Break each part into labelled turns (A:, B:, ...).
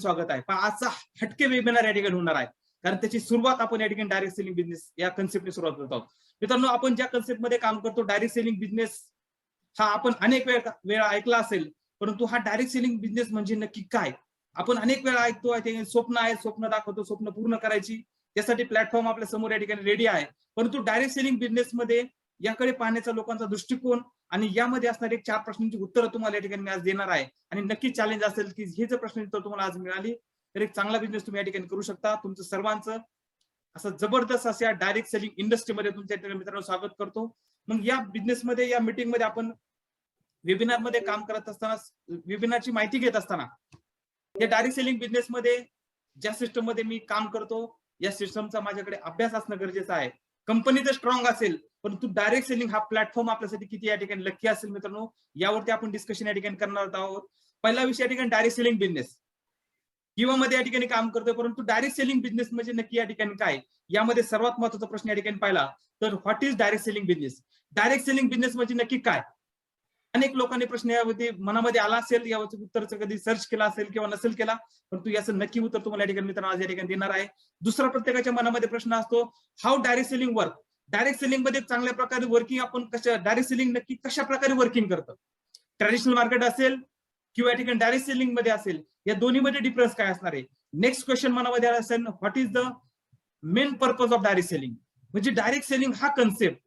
A: स्वागत आहे. पण आजचा हटके वेबिनार या ठिकाणी होणार आहे. कारण त्याची सुरुवात आपण या ठिकाणी डायरेक्ट सेलिंग बिझनेस या कन्सेप्टने सुरुवात करत आहोत. मित्रांनो, आपण ज्या कन्सेप्टमध्ये काम करतो डायरेक्ट सेलिंग बिझनेस हा आपण अनेक वेळा ऐकला असेल, परंतु हा डायरेक्ट सेलिंग बिझनेस म्हणजे नक्की काय? आपण अनेक वेळा ऐकतो आहे, स्वप्न आहे, स्वप्न दाखवतो, स्वप्न पूर्ण करायची. त्यासाठी प्लॅटफॉर्म आपल्या समोर या ठिकाणी रेडी आहे. परंतु डायरेक्ट सेलिंग बिझनेसमध्ये याकडे पाहण्याचा लोकांचा दृष्टिकोन आणि यामध्ये असणारे 4 प्रश्नांची उत्तरं तुम्हाला या ठिकाणी मी आज देणार आहे. आणि नक्की चॅलेंज असेल की हे जर प्रश्न उत्तर तुम्हाला आज मिळाली तर एक चांगला बिझनेस तुम्ही या ठिकाणी करू शकता. तुमचं सर्वांचं असं जबरदस्त अशा डायरेक्ट सेलिंग इंडस्ट्रीमध्ये तुमच्या मित्रांनो स्वागत करतो. मग या बिझनेसमध्ये या मीटिंगमध्ये आपण वेबिनारमध्ये काम करत असताना वेबिनारची माहिती घेत असताना या डायरेक्ट सेलिंग बिझनेसमध्ये ज्या सिस्टममध्ये मी काम करतो या सिस्टमचा माझ्याकडे अभ्यास असणं गरजेचं आहे. कंपनी तर स्ट्रॉंग असेल परंतु डायरेक्ट सेलिंग हा प्लॅटफॉर्म आपल्यासाठी किती या ठिकाणी लक्की असेल मित्रांनो, यावरती आपण डिस्कशन या ठिकाणी करणार आहोत. पहिला विषय या ठिकाणी डायरेक्ट सेलिंग बिझनेस किंवा मध्ये या ठिकाणी काम करतोय, परंतु डायरेक्ट सेलिंग बिझनेस म्हणजे नक्की या ठिकाणी काय? यामध्ये सर्वात महत्त्वाचा प्रश्न या ठिकाणी पाहिला तर what is direct selling business? Direct selling business म्हणजे नक्की काय? अनेक लोकांनी प्रश्न यावरती मनामध्ये आला असेल, यावरचं उत्तरचं कधी सर्च केला असेल किंवा नसेल केला, परंतु याचं नक्की उत्तर तुम्हाला या ठिकाणी मित्रांनो आज या ठिकाणी देणार आहे. दुसरा प्रत्येकाच्या मनामध्ये प्रश्न असतो, how direct selling work? Direct selling मध्ये चांगल्या प्रकारे वर्किंग आपण कशा डायरेक्ट सेलिंग नक्की कशा प्रकारे वर्किंग करतं? ट्रॅडिशनल मार्केट असेल किंवा या ठिकाणी डायरेक्ट सेलिंग मध्ये असेल, या दोन्हीमध्ये डिफरन्स काय असणार आहे? नेक्स्ट क्वेश्चन मनामध्ये आला असेल, what is the main purpose of direct selling? म्हणजे डायरेक्ट सेलिंग हा कन्सेप्ट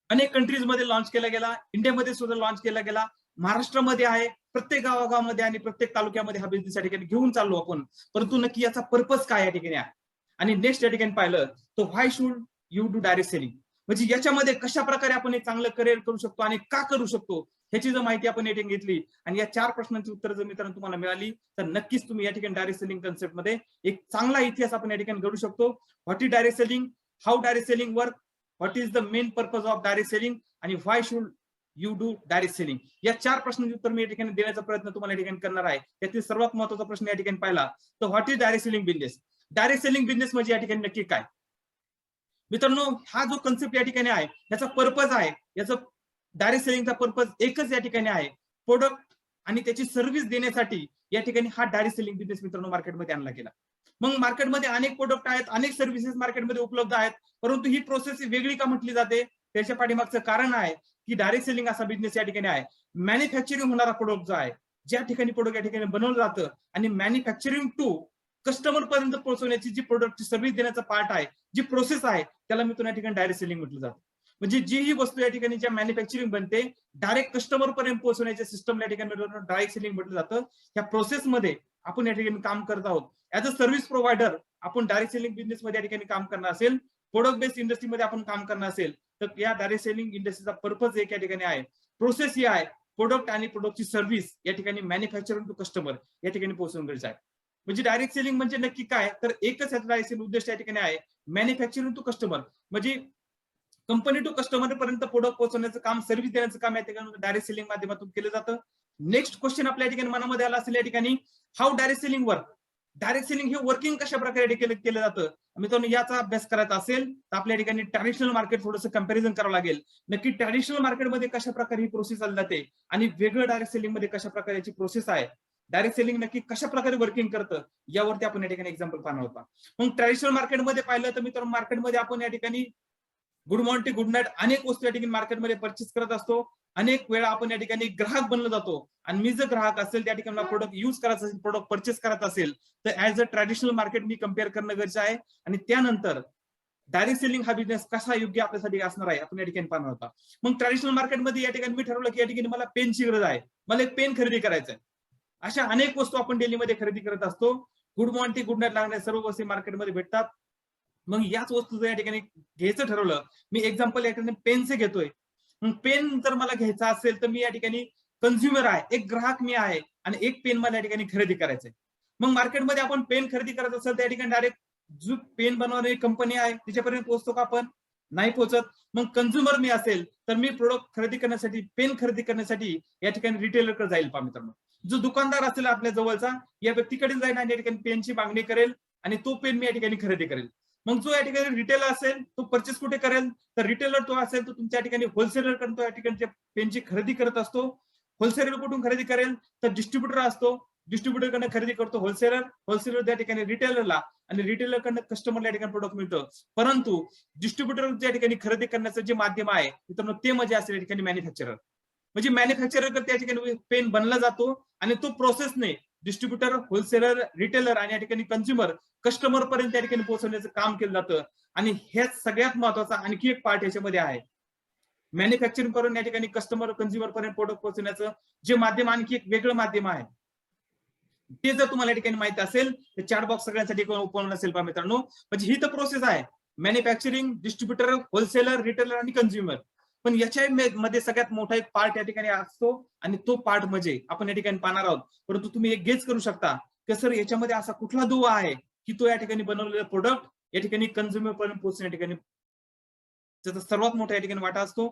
A: अनेक कंट्रीज मध्ये लॉन्च केला गेला, इंडियामध्ये सुद्धा लॉन्च केला गेला, महाराष्ट्रामध्ये आहे, प्रत्येक गावागावामध्ये आणि प्रत्येक तालुक्यामध्ये हा बिझनेस या ठिकाणी घेऊन चाललो आपण. परंतु नक्की याचा पर्पज काय या ठिकाणी आहे? आणि नेक्स्ट या ठिकाणी पाहिलं तर why should you do direct selling? म्हणजे याच्यामध्ये कशा प्रकारे आपण एक चांगलं करिअर करू शकतो आणि का करू शकतो ह्याची जर माहिती आपण या ठिकाणी घेतली आणि या 4 प्रश्नांची उत्तर जर मित्रांनो तुम्हाला मिळाली तर नक्कीच तुम्ही या ठिकाणी डायरेक्ट सेलिंग कन्सेप्ट मध्ये एक चांगला इतिहास आपण या ठिकाणी घडू शकतो. What is direct selling, how direct selling work, what is the main purpose of direct selling आणि why should you do direct selling? या 4 प्रश्नांची उत्तर मी या ठिकाणी देण्याचा प्रयत्न तुम्हाला या ठिकाणी करणार आहे. त्यातील सर्वात महत्त्वाचा प्रश्न या ठिकाणी पाहिला तर what is direct selling business? Direct selling business म्हणजे या ठिकाणी नक्की काय? मित्रांनो, हा जो कन्सेप्ट या ठिकाणी आहे याचा पर्पज आहे, याचा डायरेक्ट सेलिंगचा पर्पज एकच या ठिकाणी आहे, प्रोडक्ट आणि त्याची सर्व्हिस देण्यासाठी या ठिकाणी हा डायरेक्ट सेलिंग बिझनेस मित्रांनो मार्केटमध्ये आणला गेला. मग मार्केटमध्ये अनेक प्रोडक्ट आहेत, अनेक सर्व्हिसेस मार्केटमध्ये उपलब्ध आहेत, परंतु ही प्रोसेस वेगळी का म्हटली जाते? त्याच्या पाठीमागचं कारण आहे की डायरेक्ट सेलिंग असा बिझनेस या ठिकाणी आहे, मॅन्युफॅक्चरिंग होणारा प्रोडक्ट जो आहे, ज्या ठिकाणी प्रोडक्ट या ठिकाणी बनवलं जातं आणि मॅन्युफॅक्चरिंग टू कस्टमर पर्यंत पोहोचवण्याची जी प्रोडक्टची सर्व्हिस देण्याचा पार्ट आहे, जी प्रोसेस आहे, त्याला मी या ठिकाणी डायरेक्ट सेलिंग म्हटलं जातं. म्हणजे जी ही वस्तू या ठिकाणी ज्या मॅन्युफॅक्चरिंग बनते डायरेक्ट कस्टमर पर्यंत पोहोचवण्याच्या सिस्टम या ठिकाणी डायरेक्ट सेलिंग म्हटलं जातं. या प्रोसेसमध्ये आपण या ठिकाणी काम करत आहोत. ऍज अ सर्व्हिस प्रोव्हायडर आपण डायरेक्ट सेलिंग बिझनेस मध्ये या ठिकाणी काम करणार असेल, प्रोडक्ट बेस्ड इंडस्ट्रीमध्ये आपण काम करणार असेल तर या डायरेक्ट सेलिंग इंडस्ट्रीचा पर्पज एक या ठिकाणी आहे, प्रोसेस ही आहे, प्रोडक्ट आणि प्रोडक्टची सर्व्हिस या ठिकाणी मॅन्युफॅक्चरिंग टू कस्टमर या ठिकाणी पोहोचवणं गरजेचं आहे. म्हणजे डायरेक्ट सेलिंग म्हणजे नक्की काय? तर एकच डायरेक्ट सेलिंग उद्देश या ठिकाणी आहे, मॅन्युफॅक्चरिंग टू कस्टमर, म्हणजे कंपनी टू कस्टमर पर्यंत प्रोडक्ट पोहोचवण्याचं काम, सर्व्हिस देण्याचं काम या ठिकाणी डायरेक्ट सेलिंग माध्यमातून केलं जातं. नेक्स्ट क्वेश्चन आपल्या ठिकाणी मनामध्ये आला असेल या ठिकाणी, how direct selling work? Direct selling हे वर्किंग कशा प्रकारे केलं जातं? मित्रांनो, याचा अभ्यास करायचा असेल तर आपल्या ठिकाणी ट्रॅडिशनल मार्केट थोडंसं कंपॅरिझन करावं लागेल. नक्की ट्रॅडिशनल मार्केटमध्ये कशा प्रकारे ही प्रोसेस चालली जाते आणि वेगळं डायरेक्ट सेलिंग मध्ये कशा प्रकारे याची प्रोसेस आहे, डायरेक्ट सेलिंग नक्की कशा प्रकारे वर्किंग करतं यावरती आपण या ठिकाणी एक्झाम्पल पाहणार होता. मग ट्रॅडिशनल मार्केटमध्ये पाहिलं तर मित्रांनो, मार्केटमध्ये आपण या ठिकाणी गुड मॉर्निंग गुड नाईट अनेक वस्तू या ठिकाणी मार्केटमध्ये परचेस करत असतो. अनेक वेळा आपण या ठिकाणी ग्राहक बनलो जातो आणि मी जर ग्राहक असेल त्या ठिकाणी प्रोडक्ट युज करायचं असेल, प्रोडक्ट परचेस करायचं असेल तर as a traditional market me compare करणं गरजेचं आहे. आणि त्यानंतर डायरेक्ट सेलिंग हा बिझनेस कसा योग्य आपल्यासाठी असणार आहे आपण या ठिकाणी पाहणार होता. मग ट्रॅडिशनल मार्केटमध्ये या ठिकाणी मी ठरवलं की या ठिकाणी मला पेनची गरज आहे, मला एक पेन खरेदी करायचं आहे. अशा अनेक वस्तू आपण डेलीमध्ये खरेदी करत असतो. गुड मॉर्निंग गुड नाईट लागणाऱ्या सर्व वस्तू मार्केटमध्ये भेटतात. मग याच वस्तू या ठिकाणी घ्यायचं ठरवलं, मी एक्झाम्पल या ठिकाणी पेनचे घेतोय. मग पेन जर मला घ्यायचा असेल तर मी या ठिकाणी कन्झ्युमर आहे, एक ग्राहक मी आहे आणि एक पेन मला या ठिकाणी खरेदी करायचंय. मग मार्केटमध्ये आपण पेन खरेदी करत असेल तर या ठिकाणी डायरेक्ट जो पेन बनवणारी कंपनी आहे तिच्यापर्यंत पोहोचतो का आपण? नाही पोहोचत. मग कन्झ्युमर मी असेल तर मी प्रोडक्ट खरेदी करण्यासाठी, पेन खरेदी करण्यासाठी या ठिकाणी रिटेलरकडे जाईल पहा मित्रांनो. जो दुकानदार असेल आपल्या जवळचा या व्यक्तीकडे जाईल आणि या ठिकाणी पेनची मागणी करेल आणि तो पेन मी या ठिकाणी खरेदी करेल. मग जो या ठिकाणी रिटेलर असेल तो परचेस कुठे करेल? तर रिटेलर तो असेल तो तुमच्या ठिकाणी होलसेलर कडून या ठिकाणी पेनची खरेदी करत असतो. होलसेलर कुठून खरेदी करेल? तर डिस्ट्रीब्युटर असतो. डिस्ट्रीब्युटर कडनं खरेदी करतो होलसेलर त्या ठिकाणी रिटेलरला, आणि रिटेलर कडनं कस्टमरला या ठिकाणी प्रोडक्ट मिळतं. परंतु डिस्ट्रीब्युटर त्या ठिकाणी खरेदी करण्याचं जे माध्यम आहे मित्रांनो ते म्हणजे असेल या ठिकाणी मॅन्युफॅक्चरर. म्हणजे मॅन्युफॅक्चरर त्या ठिकाणी पेन बनला जातो आणि तो प्रोसेसने डिस्ट्रीब्युटर, होलसेलर, रिटेलर आणि या ठिकाणी कंझ्युमर, कस्टमर पर्यंत त्या ठिकाणी पोहोचवण्याचं काम केलं जातं. आणि हेच सगळ्यात महत्वाचा आणखी एक पार्ट याच्यामध्ये आहे. मॅन्युफॅक्चरिंग करून या ठिकाणी कस्टमर, कंझ्युमर पर्यंत प्रोडक्ट पोहोचवण्याचं जे माध्यम, आणखी एक वेगळं माध्यम आहे. ते जर तुम्हाला या ठिकाणी माहिती असेल तर चॅट बॉक्स सगळ्यांसाठी ओपन असेल पहा मित्रांनो. म्हणजे ही तर प्रोसेस आहे, मॅन्युफॅक्चरिंग, डिस्ट्रीब्युटर, होलसेलर, रिटेलर आणि कंझ्युमर. पण याच्या मध्ये सगळ्यात मोठा एक पार्ट या ठिकाणी असतो, आणि तो पार्ट म्हणजे आपण या ठिकाणी पाहणार आहोत. परंतु तुम्ही एक गेस करू शकता की सर याच्यामध्ये असा कुठला दुवा आहे की तो या ठिकाणी बनवलेला प्रोडक्ट या ठिकाणी कंझ्युमर पर्यंत पोहोचण्या ठिकाणी त्याचा सर्वात मोठा या ठिकाणी वाटा असतो.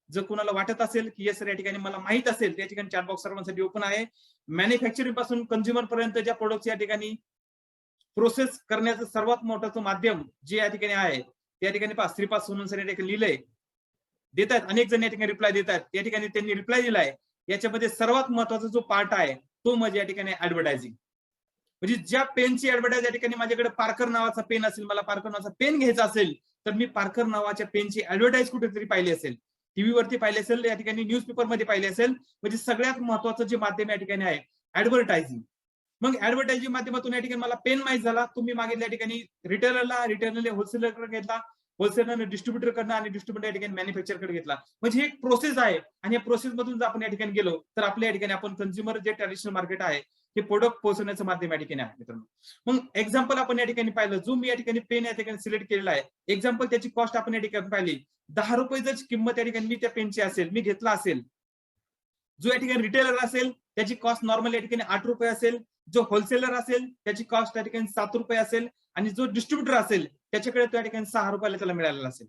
A: जर कोणाला वाटत असेल की सर या ठिकाणी मला माहित असेल तर या ठिकाणी चॅट बॉक्स सर्वांसाठी ओपन आहे. मॅन्युफॅक्चरिंग पासून कंझ्युमर पर्यंत ज्या प्रोडक्ट या ठिकाणी प्रोसेस करण्याचं सर्वात मोठं माध्यम जे या ठिकाणी आहे त्या ठिकाणी पहा श्रीपाद सोनवणे सर या ठिकाणी लिहिलंय, देत आहेत अनेक जण या ठिकाणी रिप्लाय देत आहेत. या ठिकाणी त्यांनी रिप्लाय दिलाय, याच्यामध्ये सर्वात महत्वाचा जो पार्ट आहे तो म्हणजे या ठिकाणी ऍडव्हर्टायझिंग. म्हणजे ज्या पेनची ऍडव्हर्टाईज या ठिकाणी माझ्याकडे पार्कर नावाचा पेन असेल, मला पार्कर नावाचा पेन घ्यायचा असेल तर मी पार्कर नावाच्या पेनची ऍडव्हर्टाईज कुठेतरी पाहिली असेल, टीव्हीवरती पाहिली असेल, या ठिकाणी न्यूजपेपर मध्ये पाहिली असेल. म्हणजे सगळ्यात महत्वाचं जे माध्यम या ठिकाणी आहे ऍडव्हर्टायझिंग. मग ऍडव्हर्टायझिंग माध्यमातून या ठिकाणी मला पेन माहित झाला, तुम्ही मागितलं या ठिकाणी रिटेलरने होलसेलरकडे घेतला, होलसेलरने डिस्ट्रीब्युटर कडनं, आणि डिस्ट्रीब्युटर या ठिकाणी मॅन्युफॅक्चर कडे घेतला. म्हणजे एक प्रोसेस आहे, आणि या प्रोसेस मधून जर आपण या ठिकाणी गेलो तर आपल्या या ठिकाणी आपण कंझ्युमर जे ट्रॅडिशनल मार्केट आहे ते प्रोडक्ट पोहोचवण्याचं माध्यम या ठिकाणी आहे मित्रांनो. मग एक्झाम्पल आपण या ठिकाणी पाहिलं, जो मी या ठिकाणी पेन या ठिकाणी सिलेक्ट केलेला आहे, एक्झाम्पल त्याची कॉस्ट आपण या ठिकाणी पाहिली, 10 रुपये जर किंमत या ठिकाणी मी त्या पेनची असेल, मी घेतला असेल. जो या ठिकाणी रिटेलर असेल त्याची कॉस्ट नॉर्मल या ठिकाणी 8 रुपये असेल, जो होलसेलर असेल त्याची कॉस्ट त्या ठिकाणी 7 रुपये असेल, आणि जो डिस्ट्रीब्युटर असेल त्याच्याकडे त्या ठिकाणी 6 रुपयाला त्याला मिळालेला असेल.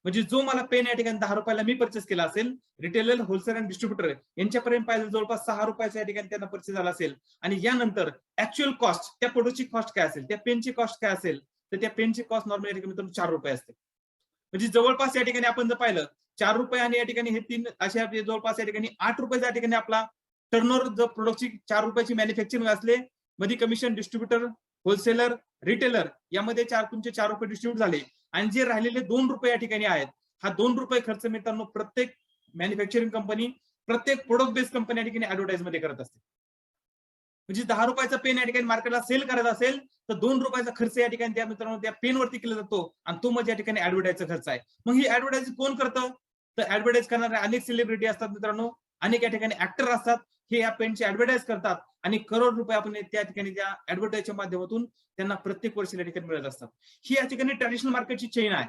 A: म्हणजे जो मला पेन या ठिकाणी 10 रुपयाला मी परचेस केला असेल, रिटेलर, होलसेलर आणि डिस्ट्रीब्युटर यांच्यापर्यंत पाहिजे जवळपास 6 रुपयाचा या ठिकाणी त्यांना परचेस झाला असेल. आणि यानंतर ऍक्च्युअल कॉस्ट, त्या प्रोडक्टची कॉस्ट काय असेल, त्या पेनची कॉस्ट काय असेल, तर त्या पेनची कॉस्ट नॉर्मल या ठिकाणी 4 रुपये असते. म्हणजे जवळपास या ठिकाणी आपण जर पाहिलं 4 रुपये आणि या ठिकाणी हे 3 अशा जवळपास या ठिकाणी 8 रुपये या ठिकाणी आपला टर्नओव्हर जर प्रोडक्टची 4 रुपयाची मॅन्युफॅक्चरिंग असले, मध्ये कमिशन डिस्ट्रीब्युटर, होलसेलर, रिटेलर यामध्ये तुमचे 4 रुपये डिस्ट्रीब्यूट झाले, आणि जे राहिलेले 2 रुपये या ठिकाणी आहेत, हा 2 रुपये खर्च मित्रांनो प्रत्येक मॅन्युफॅक्चरिंग कंपनी, प्रत्येक प्रोडक्ट बेस्ड कंपनी या ठिकाणी ऍडव्हर्टाइज मध्ये करत असते. म्हणजे 10 रुपयाचा पेन या ठिकाणी मार्केटला सेल करायचा असेल तर 2 रुपयाचा खर्च या ठिकाणी त्या मित्रांनो त्या पेनवरती केला जातो, आणि तो म्हणजे या ठिकाणी ऍडव्हर्टाईजचा खर्च आहे. मग ही ऍडव्हर्टाईज कोण करतं, तर ऍडव्हर्टाईज करणारे अनेक सेलिब्रिटी असतात मित्रांनो, अनेक या ठिकाणी ऍक्टर असतात, हे या पेनची ऍडव्हर्टाईज करतात, आणि करोड रुपये आपण त्या ठिकाणी त्या ऍडव्हर्टाईजच्या माध्यमातून त्यांना प्रत्येक वर्षी या ठिकाणी मिळत असतात. ही या ठिकाणी ट्रॅडिशनल मार्केटची चेन आहे.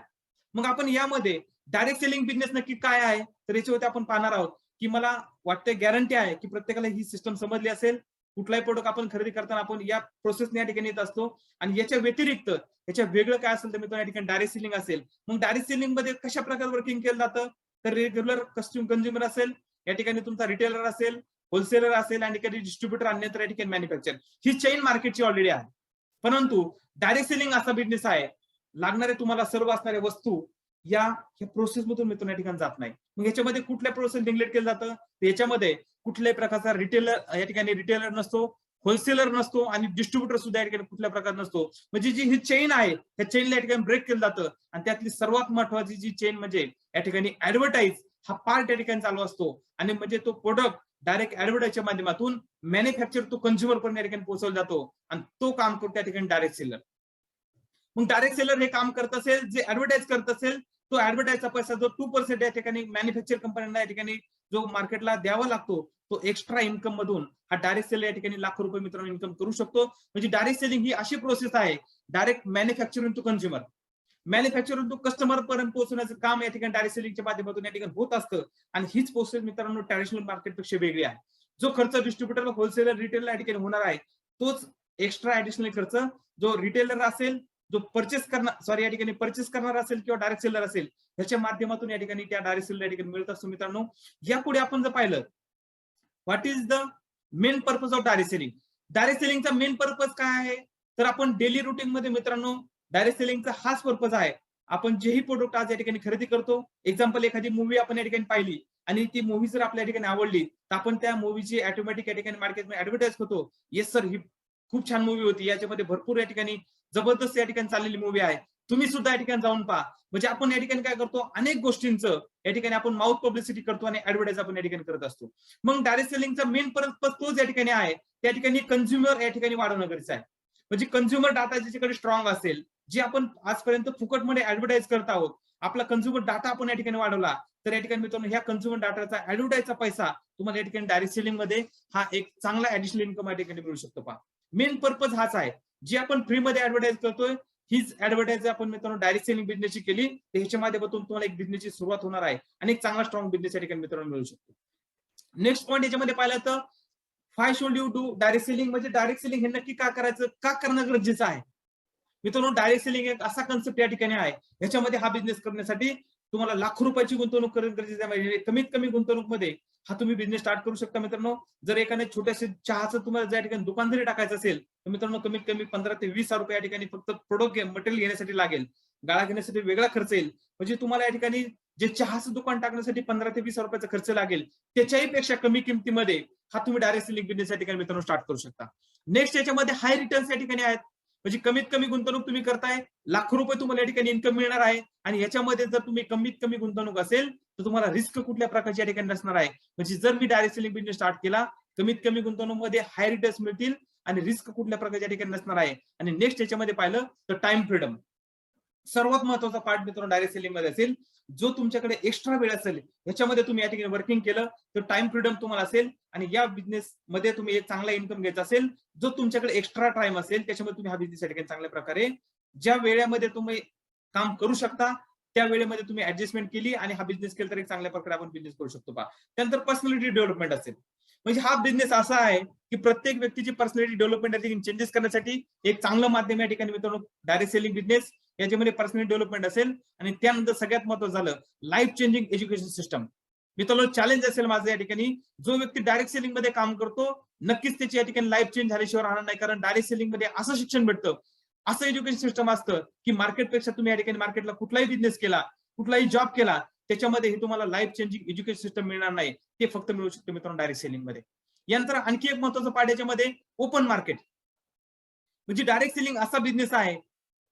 A: मग आपण यामध्ये डायरेक्ट सेलिंग बिझनेस नक्की काय आहे तर याच्यावरती आपण पाहणार आहोत, की मला वाटतं गॅरंटी आहे की प्रत्येकाला ही सिस्टम समजली असेल. कुठलाही प्रोडक्ट आपण खरेदी करताना आपण या प्रोसेसने या ठिकाणी येत असतो, आणि याच्या व्यतिरिक्त याच्या वेगळं काय असेल तर मित्रांनो या ठिकाणी डायरेक्ट सेलिंग असेल. मग डायरेक्ट सेलिंग मध्ये कशा प्रकारे वर्किंग केलं जातं, तर रेग्युलर कंझ्युमर असेल, या ठिकाणी तुमचा रिटेलर असेल, होलसेलर असेल, आणि कधी डिस्ट्रीब्युटर, अन्यत्र या ठिकाणी मॅन्युफॅक्चर, ही चेन मार्केटची ऑलरेडी आहे. परंतु डायरेक्ट सेलिंग असा बिझनेस आहे, लागणारे तुम्हाला सर्व असणाऱ्या वस्तू या प्रोसेस मधून मित्रांनो या ठिकाणी जात नाही. मग याच्यामध्ये कुठल्या प्रोसेस निग्लेक्ट केलं जातं, याच्यामध्ये कुठल्याही प्रकारचा रिटेलर या ठिकाणी रिटेलर नसतो, होलसेलर नसतो, आणि डिस्ट्रीब्युटर सुद्धा या ठिकाणी कुठल्या प्रकार नसतो. म्हणजे जी ही चेन आहे त्या चेनला या ठिकाणी ब्रेक केलं जातं, आणि त्यातली सर्वात महत्वाची जी चेन म्हणजे या ठिकाणी ऍडव्हर्टाईज हा पार्ट या ठिकाणी चालू असतो. आणि म्हणजे तो प्रोडक्ट डायरेक्ट ऍडव्हर्टाईजच्या माध्यमातून मॅन्युफॅक्चर तो कंझ्युमर पर्यंत या ठिकाणी पोहोचवला जातो, आणि तो काम करतो त्या ठिकाणी डायरेक्ट सेलर. मग डायरेक्ट सेलर हे काम करत असेल, जे ऍडव्हर्टाईज करत असेल, तो ऍडव्हर्टाईजचा पैसा जो 2% या ठिकाणी मॅन्युफॅक्चर कंपन्यांना या ठिकाणी जो मार्केटला द्यावा लागतो, तो एक्स्ट्रा इन्कम मधून हा डायरेक्ट सेलर या ठिकाणी लाखो रुपये मित्रांनो इन्कम करू शकतो. म्हणजे डायरेक्ट सेलिंग ही अशी प्रोसेस आहे, direct manufacturing to consumer, manufacturing to customer पर्यंत पोहोचण्याचं काम या ठिकाणी डायरेक्ट सेलिंगच्या माध्यमातून या ठिकाणी होत असतं. आणि हीच प्रोसेस मित्रांनो ट्रॅडिशनल मार्केटपेक्षा वेगळी आहे. जो खर्च डिस्ट्रीब्युटर, होलसेलर, रिटेलर या ठिकाणी होणार आहे, तोच एक्स्ट्रा ऍडिशनल खर्च जो रिटेलर असेल, जो या ठिकाणी परचेस करणार असेल, किंवा डायरेक्ट सेलर असेल, याच्या माध्यमातून या ठिकाणी त्या डायरेक्ट सेलर या ठिकाणी मिळत असतो मित्रांनो. यापुढे आपण जर पाहिलं what is the main purpose of direct selling, direct सेलिंगचा मेन पर्पज काय आहे, तर आपण डेली रुटीन मध्ये मित्रांनो डायरेक्ट सेलिंगचा हाच पर्पज आहे. आपण जेही प्रोडक्ट आज या ठिकाणी खरेदी करतो, एक्झाम्पल एखादी मूवी आपण या ठिकाणी पाहिली, आणि ती मूवी जर आपल्या ठिकाणी आवडली तर आपण त्या मूवीची ऑटोमॅटिक या ठिकाणी मार्केटमध्ये ऍडव्हर्टाईज करतो. येस सर, ही खूप छान मूवी होती, याच्यामध्ये भरपूर या ठिकाणी जबरदस्त या ठिकाणी चाललेली मूवी आहे, तुम्ही सुद्धा या ठिकाणी जाऊन पहा. म्हणजे आपण या ठिकाणी काय करतो, अनेक गोष्टींचं या ठिकाणी आपण माउथ पब्लिसिटी करतो आणि ऍडव्हर्टाईज आपण या ठिकाणी करत असतो. मग डायरेक्ट सेलिंगचा मेन पर्पज तोच या ठिकाणी आहे, त्या ठिकाणी कंझ्युमर या ठिकाणी वाढवणं गरजेचं आहे. म्हणजे कंझ्युमर डाटा ज्याच्याकडे स्ट्रॉंग असेल, जे आपण आजपर्यंत फुकटमध्ये ऍडव्हर्टाईज करत आहोत, आपला कंझ्युमर डाटा आपण या ठिकाणी वाढवला, तर या ठिकाणी मित्रांनो ह्या कंझ्युमर डाटाचा ऍडव्हर्टाईजचा पैसा तुम्हाला या ठिकाणी डायरेक्ट सेलिंग मध्ये हा एक चांगला ऍडिशनल इन्कम या ठिकाणी मिळू शकतो. पहा, मेन पर्पज हाच आहे. जी आपण फ्रीमध्ये ऍडव्हर्टाईज करतोय, हीच ऍडव्हर्टाईज आपण मित्रांनो डायरेक्ट सेलिंग बिझनेसची केली तर ह्याच्या माध्यमातून तुम्हाला एक बिझनेसची सुरुवात होणार आहे आणि एक चांगला स्ट्रॉंग बिझनेस या ठिकाणी मित्रांनो मिळू शकतो. नेक्स्ट पॉईंट याच्यामध्ये पाहिलं तर why should you do direct selling, म्हणजे डायरेक्ट सेलिंग हे नक्की का करायचं, का करणं गरजेचं आहे. मित्रांनो, डायरेक्ट सेलिंग एक असा कन्सेप्ट या ठिकाणी आहे, याच्यामध्ये हा बिझनेस करण्यासाठी तुम्हाला लाखो रुपयाची गुंतवणूक करणं गरजेचं आहे. म्हणजे कमीत कमी गुंतवणूकमध्ये हा तुम्ही बिझनेस स्टार्ट करू शकता. मित्रांनो, जर एखाद्या छोट्याशा चहाचं तुम्हाला ज्या ठिकाणी दुकान जरी टाकायचं असेल तर मित्रांनो कमीत कमी 15 ते 20 रुपये या ठिकाणी फक्त प्रोडक्ट मटेरियल घेण्यासाठी लागेल. गाळा घेण्यासाठी वेगळा खर्च येईल. म्हणजे तुम्हाला या ठिकाणी जे चहाचं दुकान टाकण्यासाठी 15 ते 20 रुपयाचा खर्च लागेल, त्याच्याही पेक्षा कमी किमतीमध्ये हा तुम्ही डायरेक्ट सेलिंग बिझनेस या ठिकाणी मित्रांनो स्टार्ट करू शकता. नेक्स्ट याच्यामध्ये हाय रिटर्न्स या ठिकाणी आहेत. म्हणजे कमीत कमी गुंतवणूक तुम्ही करताय, लाखो रुपये तुम्हाला या ठिकाणी इन्कम मिळणार आहे. आणि याच्यामध्ये जर तुम्ही कमीत कमी गुंतवणूक असेल तर तुम्हाला रिस्क कुठल्या प्रकारची या ठिकाणी नसणार आहे. म्हणजे जर मी डायरेक्ट सेलिंग बिझनेस स्टार्ट केला, कमीत कमी गुंतवणूकमध्ये हाय रिटर्न्स मिळतील आणि रिस्क कुठल्या प्रकारच्या ठिकाणी नसणार आहे. आणि नेक्स्ट याच्यामध्ये पाहिलं तर टाइम फ्रीडम सर्वात महत्वाचा पार्ट मित्रांनो डायरेक्ट सेलिंग मध्ये असेल. जो तुमच्याकडे एक्स्ट्रा वेळ असेल याच्यामध्ये तुम्ही या ठिकाणी वर्किंग केलं तर टाइम फ्रीडम तुम्हाला असेल आणि या बिझनेस मध्ये तुम्ही एक चांगला इन्कम घ्यायचा असेल. जो तुमच्याकडे एक्स्ट्रा टाइम असेल त्याच्यामध्ये तुम्ही हा बिझनेस या ठिकाणी चांगल्या प्रकारे ज्या वेळेमध्ये तुम्ही काम करू शकता त्या वेळेमध्ये तुम्ही ऍडजस्टमेंट केली आणि हा बिझनेस केला तर एक चांगल्या प्रकारे आपण बिझनेस करू शकतो. पहा, त्यानंतर पर्सनॅलिटी डेव्हलपमेंट असेल. म्हणजे हा बिझनेस असा आहे की प्रत्येक व्यक्तीची पर्सनॅलिटी डेव्हलपमेंट चेंजेस करण्यासाठी एक चांगलं माध्यम या ठिकाणी मित्रांनो डायरेक्ट सेलिंग बिझनेस. याच्यामध्ये पर्सनॅलिटी डेव्हलपमेंट असेल आणि त्यानंतर सगळ्यात महत्त्वाचं झालं लाईफ चेंजिंग एज्युकेशन सिस्टम. मित्रांनो, चॅलेंज असेल माझं या ठिकाणी, जो व्यक्ती डायरेक्ट सेलिंग मध्ये काम करतो नक्कीच त्याची या ठिकाणी लाईफ चेंज झाल्याशिवाय राहणार नाही. कारण डायरेक्ट सेलिंग मध्ये असं शिक्षण भेटतं, असं एज्युकेशन सिस्टम असतं की मार्केटपेक्षा तुम्ही या ठिकाणी मार्केटला कुठलाही बिझनेस केला, कुठलाही जॉब केला, त्याच्यामध्ये हे तुम्हाला लाईफ चेंजिंग एज्युकेशन सिस्टम मिळणार नाही. ते फक्त मिळू शकतो मित्रांनो डायरेक्ट सेलिंग मध्ये. यानंतर आणखी एक महत्त्वाचं पार्ट याच्यामध्ये ओपन मार्केट. म्हणजे डायरेक्ट सेलिंग असा बिझनेस आहे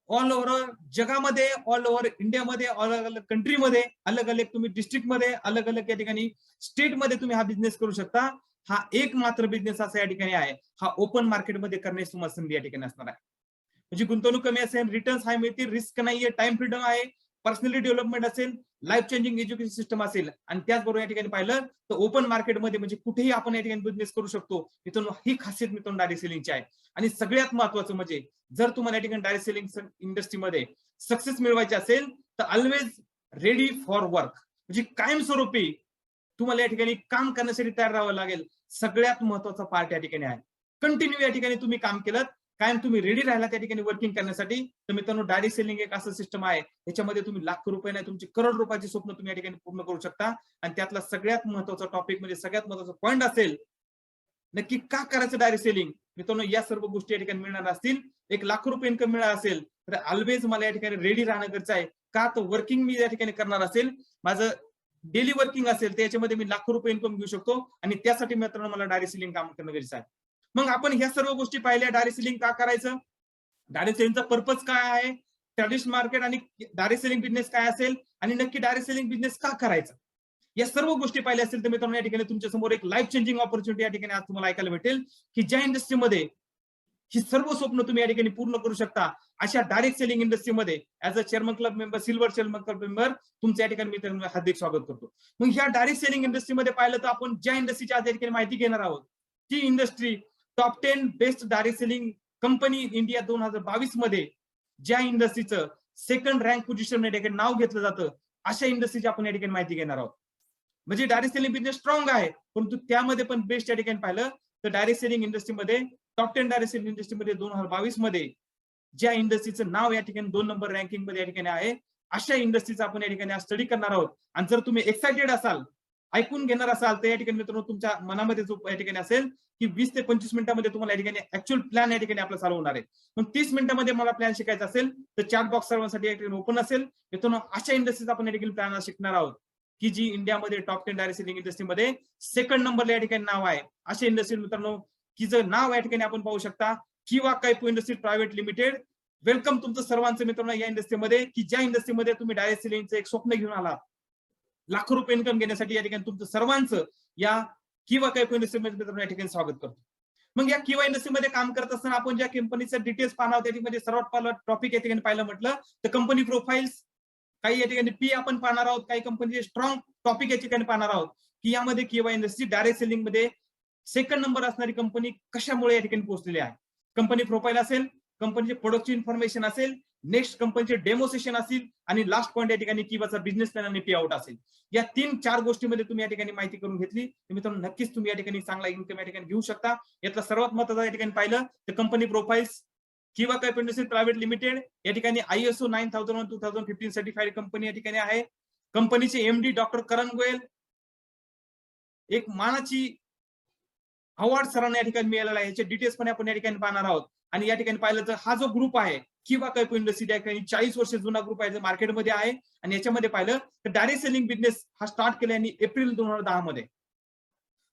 A: ऑल ओव्हर जगामध्ये, ऑल ओव्हर इंडियामध्ये, अलग अलग कंट्रीमध्ये, अलग अलग तुम्ही डिस्ट्रिक्टमध्ये, अलग अलग या ठिकाणी स्टेटमध्ये तुम्ही हा बिझनेस करू शकता. हा एक मात्र बिझनेस असा या ठिकाणी आहे, हा ओपन मार्केटमध्ये करण्याची तुम्हाला संधी या ठिकाणी असणार आहे. म्हणजे गुंतवणूक कमी असेल, रिटर्न्स हाय मिळतील, रिस्क नाहीये, टाइम फ्रीडम आहे, पर्सनॅलिटी डेव्हलपमेंट असेल, लाईफ चेंजिंग एज्युकेशन सिस्टम असेल आणि त्याचबरोबर या ठिकाणी पाहिलं तर ओपन मार्केटमध्ये म्हणजे कुठेही आपण या ठिकाणी बिझनेस करू शकतो. मित्रांनो, ही खासियत मित्रांनो डायरेक्ट सेलिंगची आहे. आणि सगळ्यात महत्वाचं म्हणजे जर तुम्हाला या ठिकाणी डायरेक्ट सेलिंग इंडस्ट्रीमध्ये सक्सेस मिळवायची असेल तर ऑलवेज रेडी फॉर वर्क. म्हणजे कायमस्वरूपी तुम्हाला या ठिकाणी काम करण्यासाठी तयार राहावं लागेल. सगळ्यात महत्वाचा पार्ट या ठिकाणी आहे. कंटिन्यू या ठिकाणी तुम्ही काम केलं, कायम तुम्ही रेडी राहिला त्या ठिकाणी वर्किंग करण्यासाठी, तर मित्रांनो डायरेक्ट सेलिंग एक असं सिस्टम आहे याच्यामध्ये तुम्ही लाखो रुपये नाही तुमची करोड रुपयाची स्वप्न तुम्ही या ठिकाणी पूर्ण करू शकता. आणि त्यातला सगळ्यात महत्वाचा टॉपिक म्हणजे सगळ्यात महत्वाचा पॉईंट असेल नक्की का करायचं डायरेक्ट सेलिंग. मित्रांनो, या सर्व गोष्टी या ठिकाणी मिळणार असतील, एक लाखो रुपये इन्कम मिळणार असेल तर ऑलवेज मला या ठिकाणी रेडी राहणं गरजेचं आहे. का तर वर्किंग मी या ठिकाणी करणार असेल, माझं डेली वर्किंग असेल तर याच्यामध्ये मी लाखो रुपये इन्कम घेऊ शकतो आणि त्यासाठी मित्रांनो मला डायरेक्ट सेलिंग काम करणं गरजेचं आहे. मग आपण ह्या सर्व गोष्टी पाहिल्या, डायरेक्ट सेलिंग का करायचं, डायरेक्ट सेलिंगचा पर्पज काय आहे, ट्रॅडिशनल मार्केट आणि डायरेक्ट सेलिंग बिझनेस काय असेल आणि नक्की डायरेक्ट सेलिंग बिझनेस का करायचा, या सर्व गोष्टी पाहिल्या असतील तर मित्रांनो या ठिकाणी तुमच्या समोर एक लाईफ चेंजिंग ऑपॉर्च्युनिटी या ठिकाणी आज तुम्हाला ऐकायला भेटेल की ज्या इंडस्ट्रीमध्ये ही सर्व स्वप्न तुम्ही या ठिकाणी पूर्ण करू शकता, अशा डायरेक्ट सेलिंग इंडस्ट्रीमध्ये as a chairman club member, silver chairman club member तुमच्या या ठिकाणी मी हार्दिक स्वागत करतो. मग ह्या डायरेक्ट सेलिंग इंडस्ट्रीमध्ये पाहिलं तर आपण ज्या इंडस्ट्रीची आज या ठिकाणी माहिती घेणार आहोत ती industry top 10 best direct selling company in India 2022 मध्ये ज्या इंडस्ट्रीचं सेकंड रँक पोझिशन या ठिकाणी नाव घेतलं जातं, अशा इंडस्ट्रीची आपण या ठिकाणी माहिती घेणार आहोत. म्हणजे डायरेक्ट सेलिंग बिझनेस स्ट्रॉंग आहे, परंतु त्यामध्ये पण बेस्ट या ठिकाणी पाहिलं तर डायरेक्ट सेलिंग इंडस्ट्रीमध्ये टॉप 10 डायरेक्ट सेलिंग इंडस्ट्रीमध्ये 2022 मध्ये ज्या इंडस्ट्रीचं नाव या ठिकाणी 2 नंबर रँकिंग मध्ये या ठिकाणी आहे, अशा इंडस्ट्रीचा आपण या ठिकाणी स्टडी करणार आहोत. आणि जर तुम्ही एक्साइटेड असाल, ऐकून घेणार असाल तर या ठिकाणी मित्रांनो तुमच्या मनामध्ये जो या ठिकाणी असेल की 20 ते 25 मिनिटांमध्ये तुम्हाला या ठिकाणी ऍक्च्युअल प्लॅन या ठिकाणी आपला चालू होणार आहे. मग 30 मिनिटांमध्ये मला प्लॅन शिकायचा असेल तर चॅट बॉक्स सर्वांसाठी या ठिकाणी ओपन असेल. मित्रांनो, अशा इंडस्ट्रीचा आपण या ठिकाणी प्लॅन शिकणार आहोत की जी इंडियामध्ये टॉप 10 डायरेक्ट सेलिंग इंडस्ट्रीमध्ये सेकंड नंबरला या ठिकाणी नाव आहे. असे इंडस्ट्री मित्रांनो की जर नाव या ठिकाणी आपण पाहू शकता किवा capo industry private limited. Welcome तुमचं सर्वांचं मित्रांनो या इंडस्ट्रीमध्ये, की ज्या इंडस्ट्रीमध्ये तुम्ही डायरेक्ट सेलिंगचं एक स्वप्न घेऊन आलात, लाखो रुपये इन्कम घेण्यासाठी या ठिकाणी तुमचं सर्वांचं या किवा कैपो इंडस्ट्रीमध्ये मित्रांनो या ठिकाणी स्वागत करतो. मग या किवा इंडस्ट्रीमध्ये काम करत असताना आपण ज्या कंपनीचं डिटेल्स पाहणार त्यामध्ये सर्वात पहिला टॉपिक या ठिकाणी पाहिलं म्हटलं तर कंपनी प्रोफाईल्स. काही या ठिकाणी पी आपण पाहणार आहोत, काही कंपनीचे स्ट्रॉंग टॉपिक या ठिकाणी पाहणार आहोत की यामध्ये किवा इंडस्ट्री डायरेक्ट सेलिंग मध्ये सेकंड नंबर असणारी कंपनी कशामुळे या ठिकाणी पोहोचलेली आहे. कंपनी प्रोफाईल असेल, कंपनीचे प्रोडक्टची इन्फॉर्मेशन असेल, नेक्स्ट कंपनीचे डेमो सेशन असेल आणि लास्ट पॉईंट या ठिकाणी किवाचा बिझनेस प्लॅन आणि पे आउट असेल. या 3-4 गोष्टीमध्ये तुम्ही या ठिकाणी माहिती करून घेतली तर मित्रांनो नक्कीच तुम्ही या ठिकाणी चांगला इन्कम या ठिकाणी घेऊ शकता. यातला सर्वात महत्त्वाचा या ठिकाणी पाहिलं तर कंपनी प्रोफाईल्स. किवा कैपो इंडस्ट्री प्रायव्हेट लिमिटेड या ठिकाणी ISO 9001:2015 सर्टिफाईड कंपनी या ठिकाणी आहे. कंपनीचे MD डॉक्टर करण गोयल, एक मानाची अवॉर्ड सरांना या ठिकाणी मिळालेला आहे. याचे डिटेल्स पण आपण या ठिकाणी पाहणार आहोत. आणि या ठिकाणी पाहिलं तर हा जो ग्रुप आहे किवा कैपो इंडस्ट्री या ठिकाणी 40 वर्ष जुना ग्रुप आहे, मार्केटमध्ये आहे. आणि याच्यामध्ये पाहिलं तर डायरेक्ट सेलिंग बिझनेस हा स्टार्ट केला यांनी एप्रिल 2010 मध्ये.